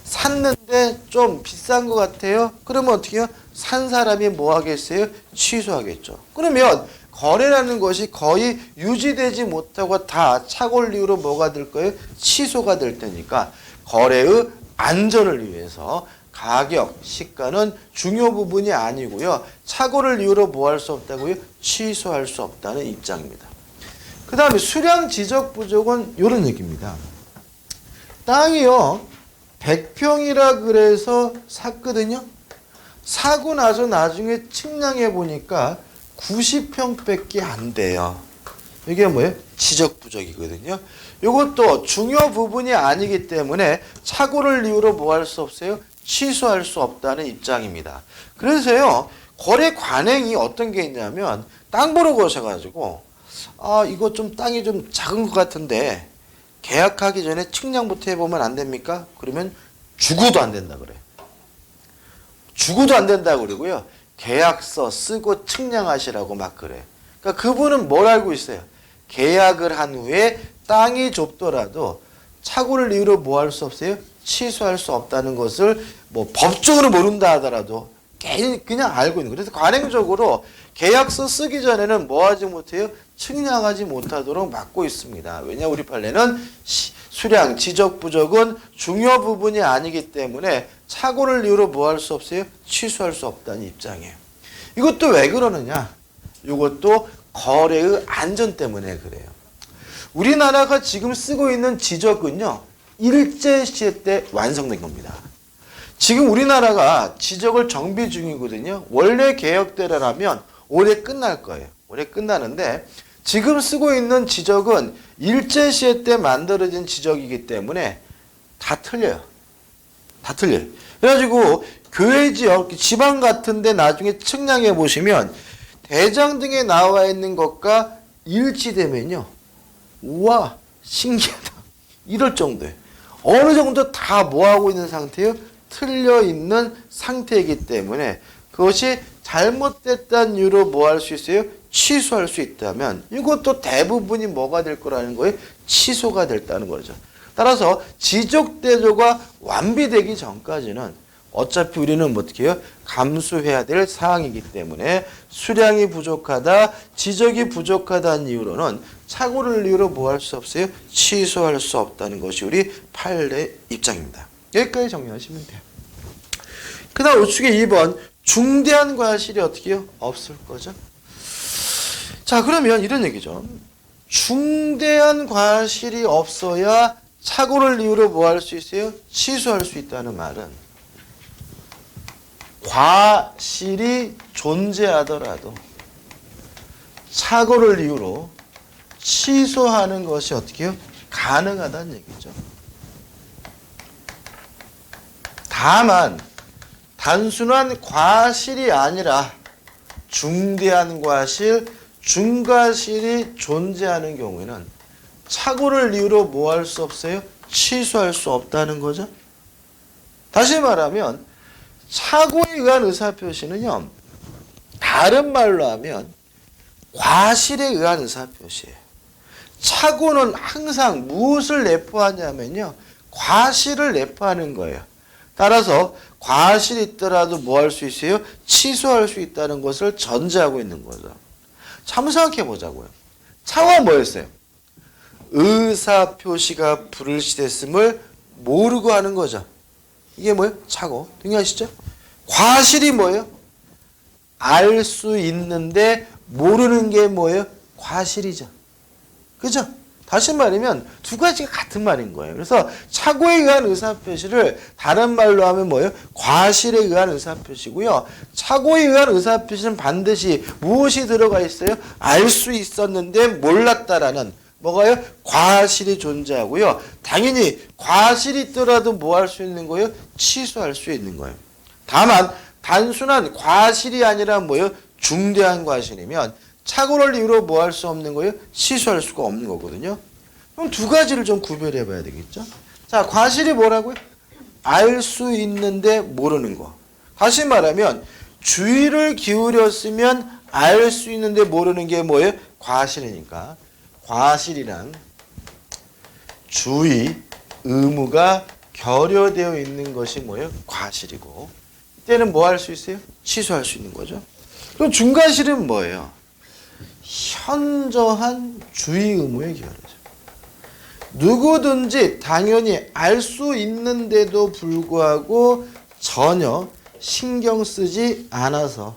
샀는데 좀 비싼 것 같아요. 그러면 어떻게 해요? 산 사람이 뭐 하겠어요? 취소하겠죠. 그러면 거래라는 것이 거의 유지되지 못하고 다 착오를 이유로 뭐가 될 거예요? 취소가 될 테니까 거래의 안전을 위해서 가격, 시가는 중요 부분이 아니고요. 착오를 이유로 뭐 할 수 없다고요? 취소할 수 없다는 입장입니다. 그 다음에 수량 지적 부족은 이런 얘기입니다. 땅이요. 100평이라 그래서 샀거든요. 사고 나서 나중에 측량해 보니까 90평밖에 안 돼요. 이게 뭐예요? 지적 부족이거든요. 이것도 중요 부분이 아니기 때문에 착오를 이유로 뭐 할 수 없어요? 취소할 수 없다는 입장입니다. 그래서요. 거래 관행이 어떤 게 있냐면 땅 보러 가셔가지고 이거 좀 땅이 좀 작은 것 같은데 계약하기 전에 측량부터 해보면 안 됩니까? 그러면 죽어도 안 된다 그래요. 죽어도 안 된다 그러고요. 계약서 쓰고 측량하시라고 막 그래요. 그러니까 그분은 뭘 알고 있어요? 계약을 한 후에 땅이 좁더라도 착오를 이유로 뭐 할 수 없어요? 취소할 수 없다는 것을 뭐 법적으로 모른다 하더라도 그냥 알고 있는 거예요. 그래서 관행적으로 계약서 쓰기 전에는 뭐 하지 못해요? 측량하지 못하도록 막고 있습니다. 왜냐 우리 판례는 수량, 지적 부족은 중요 부분이 아니기 때문에 착오를 이유로 뭐 할 수 없어요? 취소할 수 없다는 입장이에요. 이것도 왜 그러느냐? 이것도 거래의 안전 때문에 그래요. 우리나라가 지금 쓰고 있는 지적은요. 일제시대 때 완성된 겁니다. 지금 우리나라가 지적을 정비 중이거든요. 원래 계획대로라면 올해 끝날 거예요. 올해 끝나는데 지금 쓰고 있는 지적은 일제시대 때 만들어진 지적이기 때문에 다 틀려요. 다 틀려요. 그래가지고 교외 지역, 지방 같은데 나중에 측량해 보시면 대장 등에 나와 있는 것과 일치되면요. 우와 신기하다. 이럴 정도예요. 어느 정도 다 뭐하고 있는 상태예요? 틀려 있는 상태이기 때문에 그것이 잘못됐다는 이유로 뭐 할 수 있어요? 취소할 수 있다면 이것도 대부분이 뭐가 될 거라는 거예요? 취소가 됐다는 거죠. 따라서 지적대조가 완비되기 전까지는 어차피 우리는 뭐 어떻게 해요? 감수해야 될 사항이기 때문에 수량이 부족하다, 지적이 부족하다는 이유로는 착오를 이유로 뭐 할 수 없어요? 취소할 수 없다는 것이 우리 판례 입장입니다. 여기까지 정리하시면 돼요. 그 다음 우측에 2번 중대한 과실이 어떻게 해요? 없을 거죠. 자 그러면 이런 얘기죠. 중대한 과실이 없어야 착오를 이유로 뭐 할 수 있어요? 취소할 수 있다는 말은 과실이 존재하더라도 착오를 이유로 취소하는 것이 어떻게 해요? 가능하다는 얘기죠. 다만 단순한 과실이 아니라 중대한 과실, 중과실이 존재하는 경우에는 착오를 이유로 뭐 할 수 없어요? 취소할 수 없다는 거죠. 다시 말하면 착오에 의한 의사표시는요. 다른 말로 하면 과실에 의한 의사표시예요. 착오는 항상 무엇을 내포하냐면요. 과실을 내포하는 거예요. 따라서 과실이 있더라도 뭐 할 수 있어요? 취소할 수 있다는 것을 전제하고 있는 거죠. 한번 생각해 보자고요. 착오가 뭐였어요? 의사표시가 불일치됐음을 모르고 하는 거죠. 이게 뭐예요? 착오. 동의하시죠? 과실이 뭐예요? 알 수 있는데 모르는 게 뭐예요? 과실이죠. 그죠? 다시 말하면 두 가지가 같은 말인 거예요. 그래서 착오에 의한 의사표시를 다른 말로 하면 뭐예요? 과실에 의한 의사표시고요. 착오에 의한 의사표시는 반드시 무엇이 들어가 있어요? 알 수 있었는데 몰랐다라는 뭐가요? 과실이 존재하고요. 당연히 과실이 있더라도 뭐 할 수 있는 거예요? 취소할 수 있는 거예요. 다만 단순한 과실이 아니라 뭐예요? 중대한 과실이면 착오를 이유로 뭐 할 수 없는 거예요? 취소할 수가 없는 거거든요. 그럼 두 가지를 좀 구별해 봐야 되겠죠. 자, 과실이 뭐라고요? 알 수 있는데 모르는 거. 다시 말하면 주의를 기울였으면 알 수 있는데 모르는 게 뭐예요? 과실이니까. 과실이란 주의, 의무가 결여되어 있는 것이 뭐예요? 과실이고, 이때는 뭐 할 수 있어요? 취소할 수 있는 거죠. 그럼 중과실은 뭐예요? 현저한 주의 의무에 기여하죠. 누구든지 당연히 알 수 있는데도 불구하고 전혀 신경 쓰지 않아서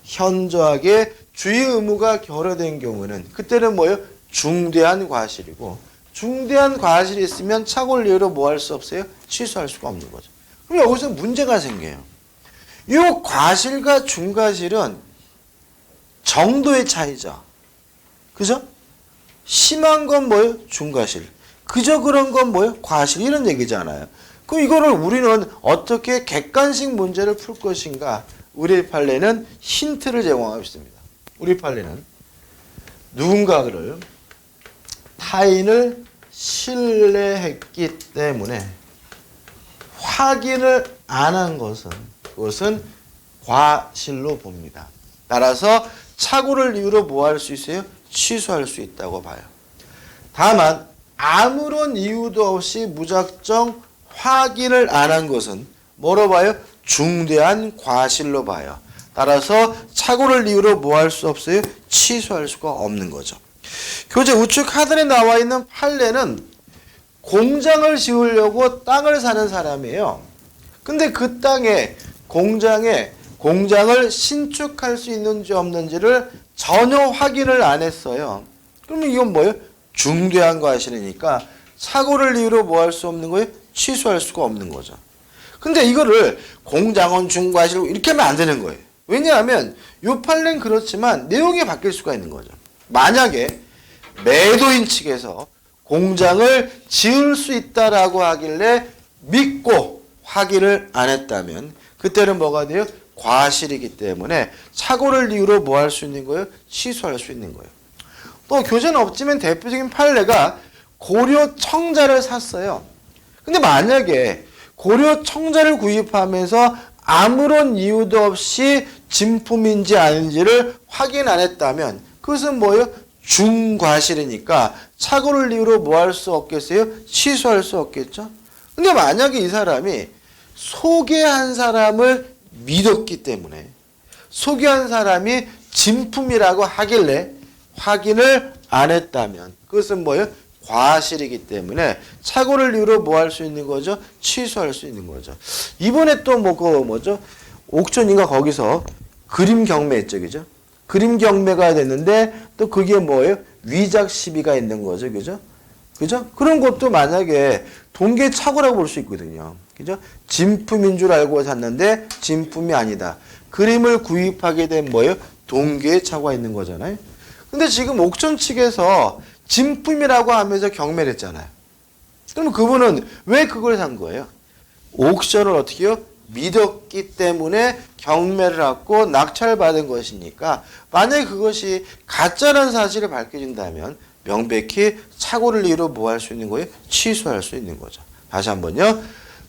현저하게 주의 의무가 결여된 경우는 그때는 뭐예요? 중대한 과실이고, 중대한 과실이 있으면 착오를 이유로 뭐 할 수 없어요? 취소할 수가 없는 거죠. 그럼 여기서 문제가 생겨요. 이 과실과 중과실은 정도의 차이죠. 그죠? 심한 건 뭐예요? 중과실. 그저 그런 건 뭐예요? 과실. 이런 얘기잖아요. 그럼 이거를 우리는 어떻게 객관식 문제를 풀 것인가? 우리 판례는 힌트를 제공하고 있습니다. 우리 판례는 누군가를 타인을 신뢰했기 때문에 확인을 안 한 것은 그것은 과실로 봅니다. 따라서 착오를 이유로 뭐 할 수 있어요? 취소할 수 있다고 봐요. 다만 아무런 이유도 없이 무작정 확인을 안 한 것은 뭐로 봐요? 중대한 과실로 봐요. 따라서 착오를 이유로 뭐 할 수 없어요? 취소할 수가 없는 거죠. 교재 우측 하단에 나와 있는 판례는 공장을 지으려고 땅을 사는 사람이에요. 근데 그 땅에 공장을 신축할 수 있는지 없는지를 전혀 확인을 안 했어요. 그러면 이건 뭐예요? 중대한 과실이니까 착오를 이유로 뭐 할 수 없는 거예요? 취소할 수가 없는 거죠. 근데 이거를 공장은 중과실 이렇게 하면 안 되는 거예요. 왜냐하면 이 판례는 그렇지만 내용이 바뀔 수가 있는 거죠. 만약에 매도인 측에서 공장을 지을 수 있다라고 하길래 믿고 확인을 안 했다면 그때는 뭐가 돼요? 과실이기 때문에 착오를 이유로 뭐 할 수 있는 거예요? 취소할 수 있는 거예요. 또 교재는 없지만 대표적인 판례가 고려 청자를 샀어요. 근데 만약에 고려 청자를 구입하면서 아무런 이유도 없이 진품인지 아닌지를 확인 안 했다면 그것은 뭐예요? 중과실이니까 착오를 이유로 뭐 할 수 없겠어요? 취소할 수 없겠죠? 근데 만약에 이 사람이 소개한 사람을 믿었기 때문에 소개한 사람이 진품이라고 하길래 확인을 안 했다면 그것은 뭐예요? 과실이기 때문에 착오를 이유로 뭐 할 수 있는 거죠? 취소할 수 있는 거죠. 이번에 또 옥천인가 거기서 그림 경매했죠. 그죠? 그림 경매가 됐는데 또 그게 뭐예요? 위작 시비가 있는 거죠. 그죠? 그죠? 그런 것도 만약에 동계 착오라고 볼 수 있거든요. 그죠? 진품인 줄 알고 샀는데 진품이 아니다. 그림을 구입하게 된 뭐예요? 동계의 착오가 있는 거잖아요. 근데 지금 옥천 측에서 진품이라고 하면서 경매를 했잖아요. 그럼 그분은 왜 그걸 산 거예요? 옥션을 어떻게 해요? 믿었기 때문에 경매를 하고 낙찰받은 것이니까 만약에 그것이 가짜라는 사실이 밝혀진다면 명백히 착오를 이유로 뭐 할 수 있는 거예요? 취소할 수 있는 거죠. 다시 한번요.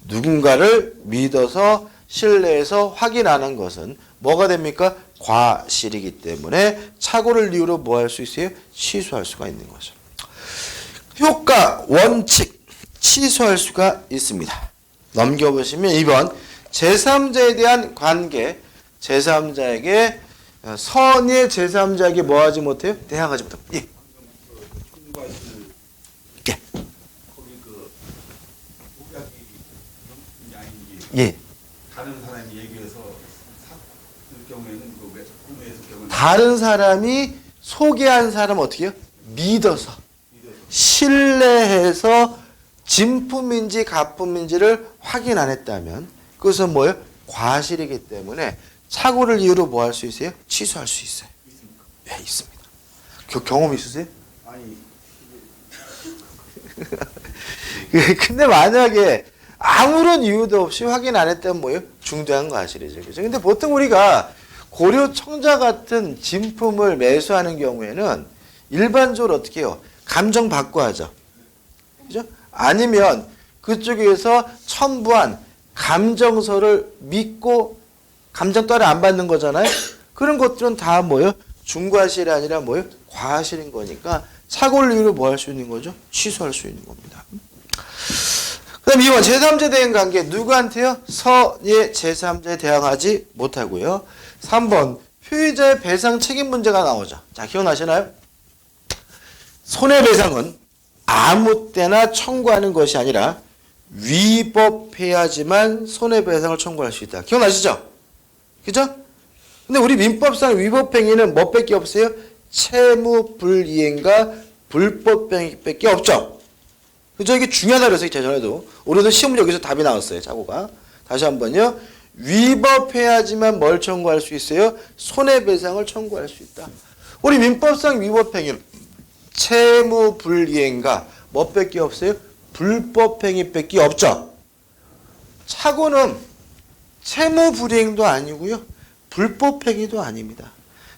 누군가를 믿어서 신뢰해서 확인 안 한 것은 뭐가 됩니까? 과실이기 때문에 착오를 이유로 뭐 할 수 있어요? 취소할 수가 있는 거죠. 효과, 원칙, 취소할 수가 있습니다. 넘겨보시면 2번 제3자에 대한 관계, 제3자에게 선의 제3자에게 뭐 하지 못해요? 대항하지 못합니다. 예. 예. 예. 다른 사람이 얘기해서 그 경우에는 다른 사람이 소개한 사람 어떻게 해요? 믿어서 신뢰해서 진품인지 가품인지를 확인 안 했다면 그것은 뭐예요? 과실이기 때문에 착오를 이유로 뭐 할 수 있어요? 취소할 수 있어요. 있습니까? 네, 있습니다. 경험 있으세요? 아니 근데 만약에 아무런 이유도 없이 확인 안 했다면 뭐예요? 중대한 과실이죠. 그죠? 근데 보통 우리가 고려 청자 같은 진품을 매수하는 경우에는 일반적으로 어떻게 해요? 감정 받고 하죠. 그죠? 아니면 그쪽에서 첨부한 감정서를 믿고 감정 따라 안 받는 거잖아요. 그런 것들은 다 뭐예요? 중과실이 아니라 뭐예요? 과실인 거니까 착오를 이유로 뭐 할 수 있는 거죠? 취소할 수 있는 겁니다. 그다음 2번 제3자 대행 관계 누구한테요? 서예 제3자에 대항하지 못하고요. 3번 피의자의 배상 책임 문제가 나오죠. 자, 기억나시나요? 손해배상은 아무 때나 청구하는 것이 아니라 위법해야지만 손해배상을 청구할 수 있다. 기억나시죠? 그죠? 근데 우리 민법상 위법행위는 뭐밖에 없어요? 채무불이행과 불법행위밖에 없죠. 그죠? 이게 중요하다 그랬어요. 전에도. 오늘도 시험 여기서 답이 나왔어요. 자고가. 다시 한번요. 위법해야지만 뭘 청구할 수 있어요? 손해배상을 청구할 수 있다. 우리 민법상 위법행위는 채무불이행과 뭐밖에 없어요? 불법행위밖에 없죠. 착오는 채무불이행도 아니고요. 불법행위도 아닙니다.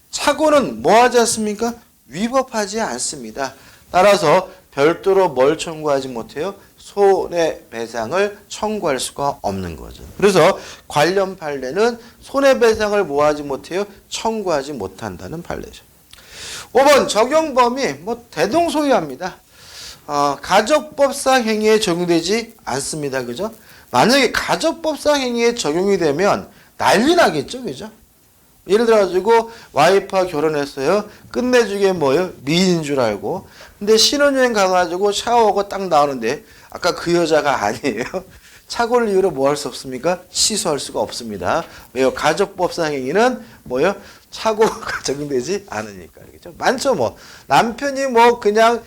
착오는 뭐 하지 않습니까? 위법하지 않습니다. 따라서 별도로 뭘 청구하지 못해요? 손해배상을 청구할 수가 없는 거죠. 그래서 관련 판례는 손해배상을 뭐 하지 못해요? 청구하지 못한다는 판례죠. 5번 적용 범위 대동소이합니다. 가족법상 행위에 적용되지 않습니다. 그죠? 만약에 가족법상 행위에 적용이 되면 난리 나겠죠. 그죠? 예를 들어가지고 와이프와 결혼했어요. 끝내주게 뭐예요? 미인인 줄 알고. 근데 신혼여행 가가지고 샤워하고 딱 나오는데 아까 그 여자가 아니에요. 착오를 이유로 뭐 할 수 없습니까? 취소할 수가 없습니다. 왜요? 가족법상 행위는 뭐예요? 착오가 적용되지 않으니까. 그죠? 많죠, 뭐. 남편이 그냥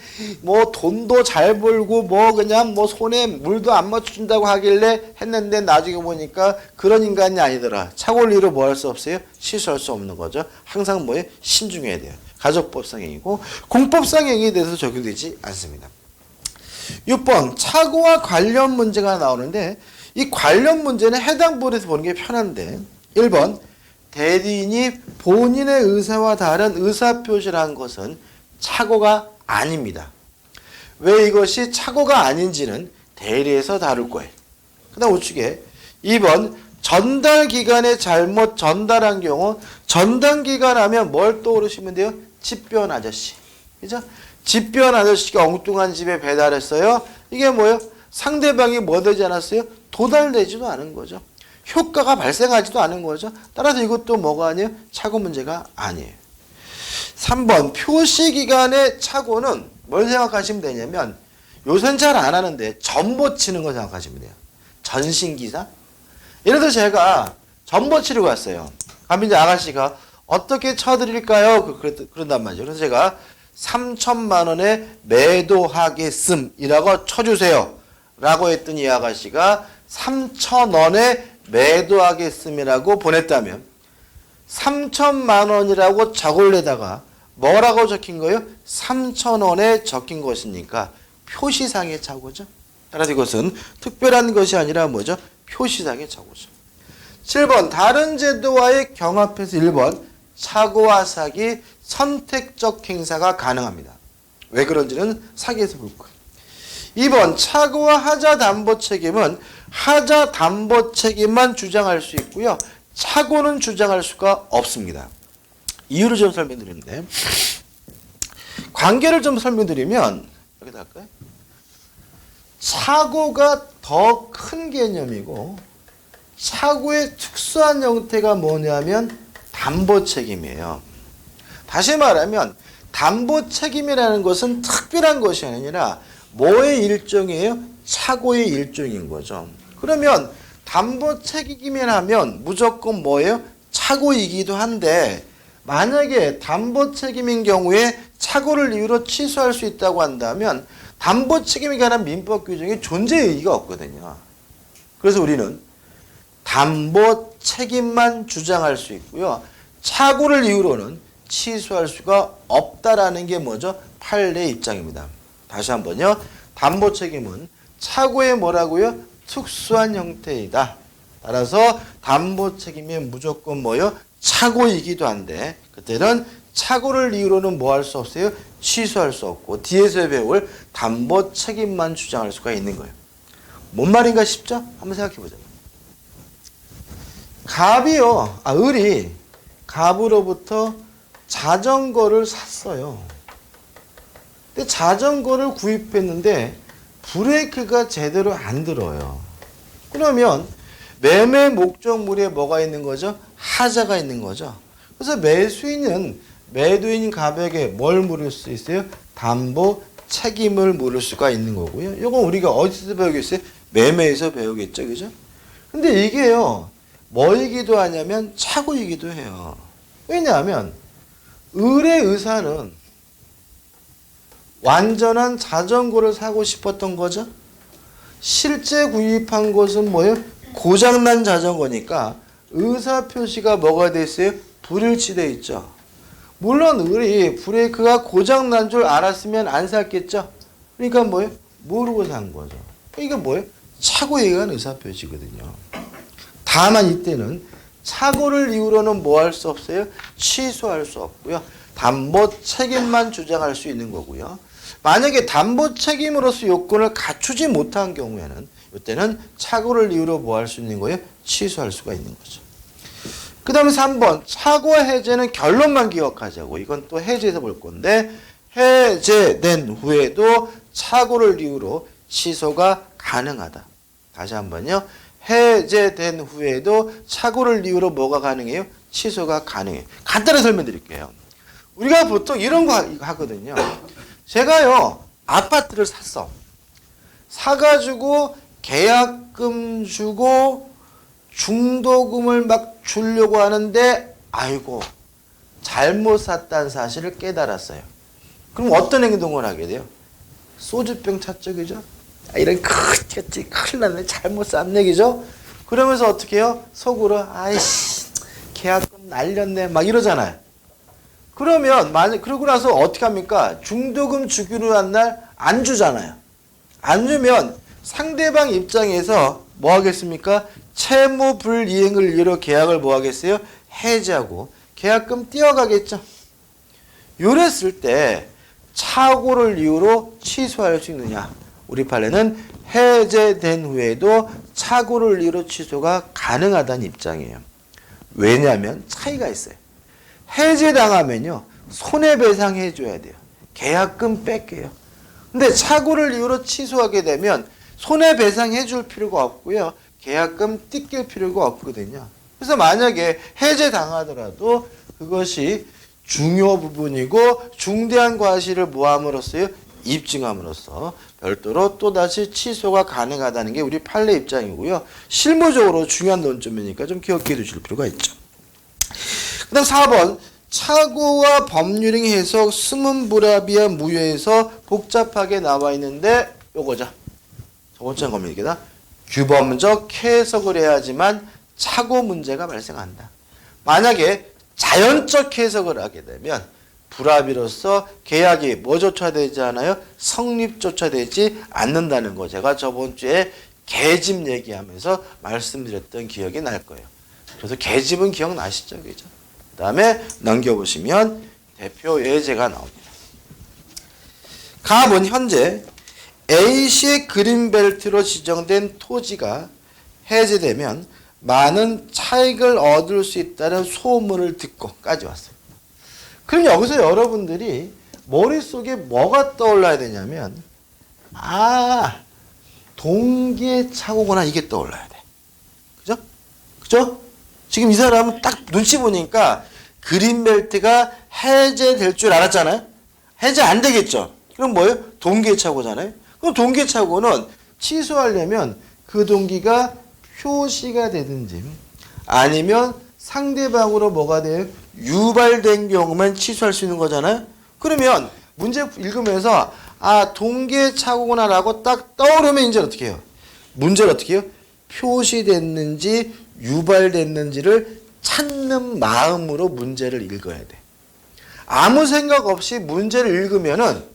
돈도 잘 벌고 그냥 손에 물도 안 맞춰준다고 하길래 했는데 나중에 보니까 그런 인간이 아니더라. 착오를 이유로 뭐 할 수 없어요? 취소할 수 없는 거죠. 항상 뭐예요? 신중해야 돼요. 가족법상 행위고, 공법상 행위에 대해서 적용되지 않습니다. 6번 착오와 관련 문제가 나오는데 이 관련 문제는 해당 부분에서 보는 게 편한데 1번 대리인이 본인의 의사와 다른 의사표시를 한 것은 착오가 아닙니다. 왜 이것이 착오가 아닌지는 대리에서 다룰 거예요. 그 다음 우측에 2번 전달 기간에 잘못 전달한 경우 전달 기간 하면 뭘 떠오르시면 돼요? 집변 아저씨. 그죠? 집변 아저씨가 엉뚱한 집에 배달했어요. 이게 뭐예요? 상대방이 뭐 되지 않았어요? 도달되지도 않은 거죠. 효과가 발생하지도 않은 거죠. 따라서 이것도 뭐가 아니에요? 착오 문제가 아니에요. 3번 표시기간의 착오는 뭘 생각하시면 되냐면 요새는 잘 안 하는데 전보 치는 거 생각하시면 돼요. 전신기사? 예를 들어 제가 전보 치러 갔어요. 그럼 이제 아가씨가 어떻게 쳐드릴까요? 그런단 말이죠. 그래서 제가 3천만 원에 매도하겠음이라고 쳐주세요. 라고 했더니 이 아가씨가 3,000원에 매도하겠음이라고 보냈다면 3천만 원이라고 적을래다가 뭐라고 적힌 거예요? 3,000원에 적힌 것이니까 표시상의 착오죠. 따라서 이것은 특별한 것이 아니라 뭐죠? 표시상의 착오죠. 7번 다른 제도와의 경합해서 1번 착오와 사기 선택적 행사가 가능합니다. 왜 그런지는 사기에서 볼 거예요. 2번 착오와 하자 담보 책임은 하자 담보 책임만 주장할 수 있고요. 착오는 주장할 수가 없습니다. 이유를 좀 설명드리는데 관계를 좀 설명드리면 여기다 할까요? 착오가 더 큰 개념이고 착오의 특수한 형태가 뭐냐면 담보 책임이에요. 다시 말하면 담보 책임이라는 것은 특별한 것이 아니라 뭐의 일종이에요? 착오의 일종인 거죠. 그러면 담보 책임이라면 무조건 뭐예요? 착오이기도 한데 만약에 담보 책임인 경우에 착오를 이유로 취소할 수 있다고 한다면 담보 책임에 관한 민법 규정이 존재의 의의가 없거든요. 그래서 우리는 담보 책임만 주장할 수 있고요. 착오를 이유로는 취소할 수가 없다라는 게 뭐죠? 판례의 입장입니다. 다시 한번요. 담보 책임은 착오의 뭐라고요? 특수한 형태이다. 따라서 담보 책임이 무조건 뭐요? 착오이기도 한데 그때는 착오를 이유로는 뭐 할 수 없어요? 취소할 수 없고 뒤에서 배울 담보 책임만 주장할 수가 있는 거예요. 뭔 말인가 싶죠? 한번 생각해 보자고요. 을이 갑으로부터 자전거를 샀어요. 근데 자전거를 구입했는데 브레이크가 제대로 안 들어요. 그러면 매매 목적물에 뭐가 있는 거죠? 하자가 있는 거죠. 그래서 매수인은 매도인 갑에게 뭘 물을 수 있어요? 담보 책임을 물을 수가 있는 거고요. 이건 우리가 어디서 배우겠어요? 매매에서 배우겠죠. 그죠? 근데 이게요. 뭐이기도 하냐면 착오이기도 해요. 왜냐하면 을의 의사는 완전한 자전거를 사고 싶었던 거죠. 실제 구입한 것은 뭐예요? 고장난 자전거니까 의사 표시가 뭐가 돼 있어요? 불일치돼 있죠. 물론 을이 브레이크가 고장난 줄 알았으면 안 샀겠죠. 그러니까 뭐예요? 모르고 산 거죠. 이게 뭐예요? 착오에 의한 의사 표시거든요. 다만 이때는 착오를 이유로는 뭐 할 수 없어요? 취소할 수 없고요. 담보 책임만 주장할 수 있는 거고요. 만약에 담보 책임으로서 요건을 갖추지 못한 경우에는 이때는 착오를 이유로 뭐 할 수 있는 거예요? 취소할 수가 있는 거죠. 그 다음에 3번 착오 해제는 결론만 기억하자고. 이건 또 해제해서 볼 건데 해제된 후에도 착오를 이유로 취소가 가능하다. 다시 한번요. 해제된 후에도 착오를 이유로 뭐가 가능해요? 취소가 가능해요. 간단히 설명드릴게요. 우리가 보통 이런 거 하거든요. 제가요 아파트를 샀어. 사가지고 계약금 주고 중도금을 막 주려고 하는데 아이고 잘못 샀다는 사실을 깨달았어요. 그럼 어떤 행동을 하게 돼요? 소주병 찼죠, 그죠? 이런 큰일 났네, 잘못 샀네, 그죠? 그러면서 어떻게 해요? 속으로 아이씨 계약금 날렸네 막 이러잖아요. 그러면 그러고 나서 어떻게 합니까? 중도금 주기로 한 날 안 주잖아요. 안 주면 상대방 입장에서 뭐 하겠습니까? 채무 불이행을 이유로 계약을 뭐 하겠어요? 해지하고 계약금 띄어가겠죠. 요랬을 때 착오를 이유로 취소할 수 있느냐? 우리 판례는 해제된 후에도 착오를 이유로 취소가 가능하다는 입장이에요. 왜냐하면 차이가 있어요. 해제당하면요 손해배상 해줘야 돼요. 계약금 뺏겨요. 근데 착오를 이유로 취소하게 되면 손해배상 해줄 필요가 없고요. 계약금 뜯길 필요가 없거든요. 그래서 만약에 해제당하더라도 그것이 중요 부분이고 중대한 과실을 모함으로써요. 입증함으로써 별도로 또다시 취소가 가능하다는 게 우리 판례 입장이고요. 실무적으로 중요한 논점이니까 좀 기억해 두실 필요가 있죠. 그 다음 4번 착오와 법률행 해석 수문불합이야 무효에서 복잡하게 나와 있는데 요거죠. 저번 주에 겁니다. 규범적 해석을 해야지만 착오 문제가 발생한다. 만약에 자연적 해석을 하게 되면 불합의로서 계약이 뭐조차 되지 않아요? 성립조차 되지 않는다는 거. 제가 저번 주에 계집 얘기하면서 말씀드렸던 기억이 날 거예요. 그래서 계집은 기억나시죠? 그죠? 그 다음에 넘겨보시면 대표 예제가 나옵니다. 갑은 현재 A시의 그린벨트로 지정된 토지가 해제되면 많은 차익을 얻을 수 있다는 소문을 듣고까지 왔어요. 그럼 여기서 여러분들이 머릿속에 뭐가 떠올라야 되냐면 동기의 착오구나 이게 떠올라야 돼. 그죠? 그죠? 지금 이 사람은 딱 눈치 보니까 그린벨트가 해제될 줄 알았잖아요. 해제 안 되겠죠. 그럼 뭐예요? 동기의 착오잖아요. 그럼 동기의 착오는 취소하려면 그 동기가 표시가 되든지 아니면 상대방으로 뭐가 돼요? 유발된 경우만 취소할 수 있는 거잖아요. 그러면 문제 읽으면서 동기의 착오구나 라고 딱 떠오르면 이제 어떻게 해요? 문제를 어떻게 해요? 표시됐는지 유발됐는지를 찾는 마음으로 문제를 읽어야 돼. 아무 생각 없이 문제를 읽으면은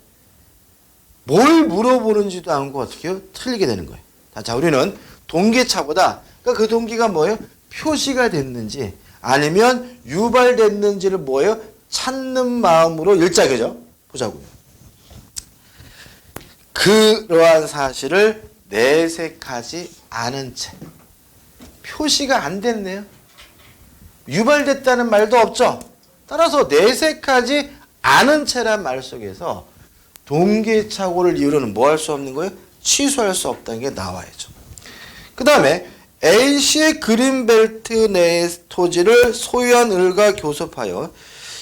뭘 물어보는지도 않고 어떻게 해요? 틀리게 되는 거예요. 자, 우리는 동기차보다 그러니까 그 동기가 뭐예요? 표시가 됐는지 아니면 유발됐는지를 뭐예요? 찾는 마음으로 읽자, 그죠? 보자고요. 그러한 사실을 내색하지 않은 채 표시가 안 됐네요. 유발됐다는 말도 없죠. 따라서 내색하지 않은 채란 말 속에서 동기착오를 이유로는 뭐 할 수 없는 거예요? 취소할 수 없다는 게 나와야죠. 그 다음에 A씨의 그린벨트 내의 토지를 소유한 을과 교섭하여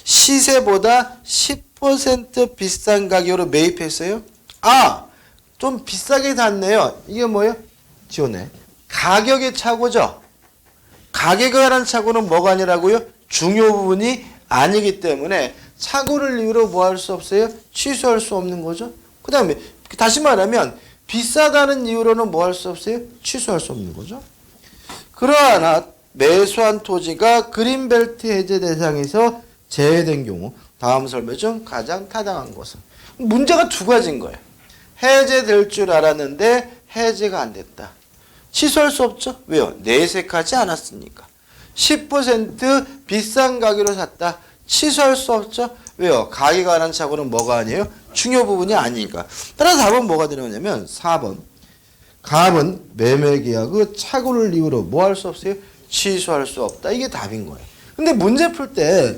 시세보다 10% 비싼 가격으로 매입했어요. 아, 좀 비싸게 샀네요. 이게 뭐예요? 지원해. 가격의 착오죠. 가격에 관한 착오는 뭐가 아니라고요? 중요 부분이 아니기 때문에 착오를 이유로 뭐 할 수 없어요? 취소할 수 없는 거죠. 그 다음에 다시 말하면 비싸다는 이유로는 뭐 할 수 없어요? 취소할 수 없는 거죠. 그러나 매수한 토지가 그린벨트 해제 대상에서 제외된 경우 다음 설명 중 가장 타당한 것은 문제가 두 가지인 거예요. 해제될 줄 알았는데 해제가 안 됐다. 취소할 수 없죠. 왜요? 내색하지 않았으니까. 10% 비싼 가격으로 샀다. 취소할 수 없죠. 왜요? 가격에 관한 착오는 뭐가 아니에요? 중요 부분이 아니니까. 따라서 답은 뭐가 되냐면 4번. 갑은 매매계약의 착오를 이유로 뭐 할 수 없어요? 취소할 수 없다. 이게 답인 거예요. 근데 문제 풀 때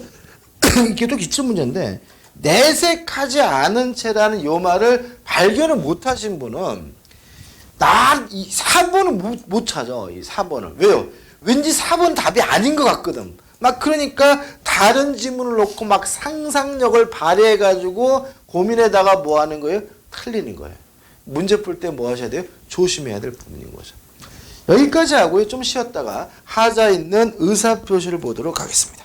이게 또 기출 문제인데 내색하지 않은 채라는 요 말을 발견을 못 하신 분은 난 이 4번은 못 찾아. 이 4번을. 왜요? 왠지 4번 답이 아닌 것 같거든. 막 그러니까 다른 지문을 놓고 막 상상력을 발휘해가지고 고민에다가 뭐 하는 거예요? 틀리는 거예요. 문제 풀 때 뭐 하셔야 돼요? 조심해야 될 부분인 거죠. 여기까지 하고요. 좀 쉬었다가 하자 있는 의사표시를 보도록 하겠습니다.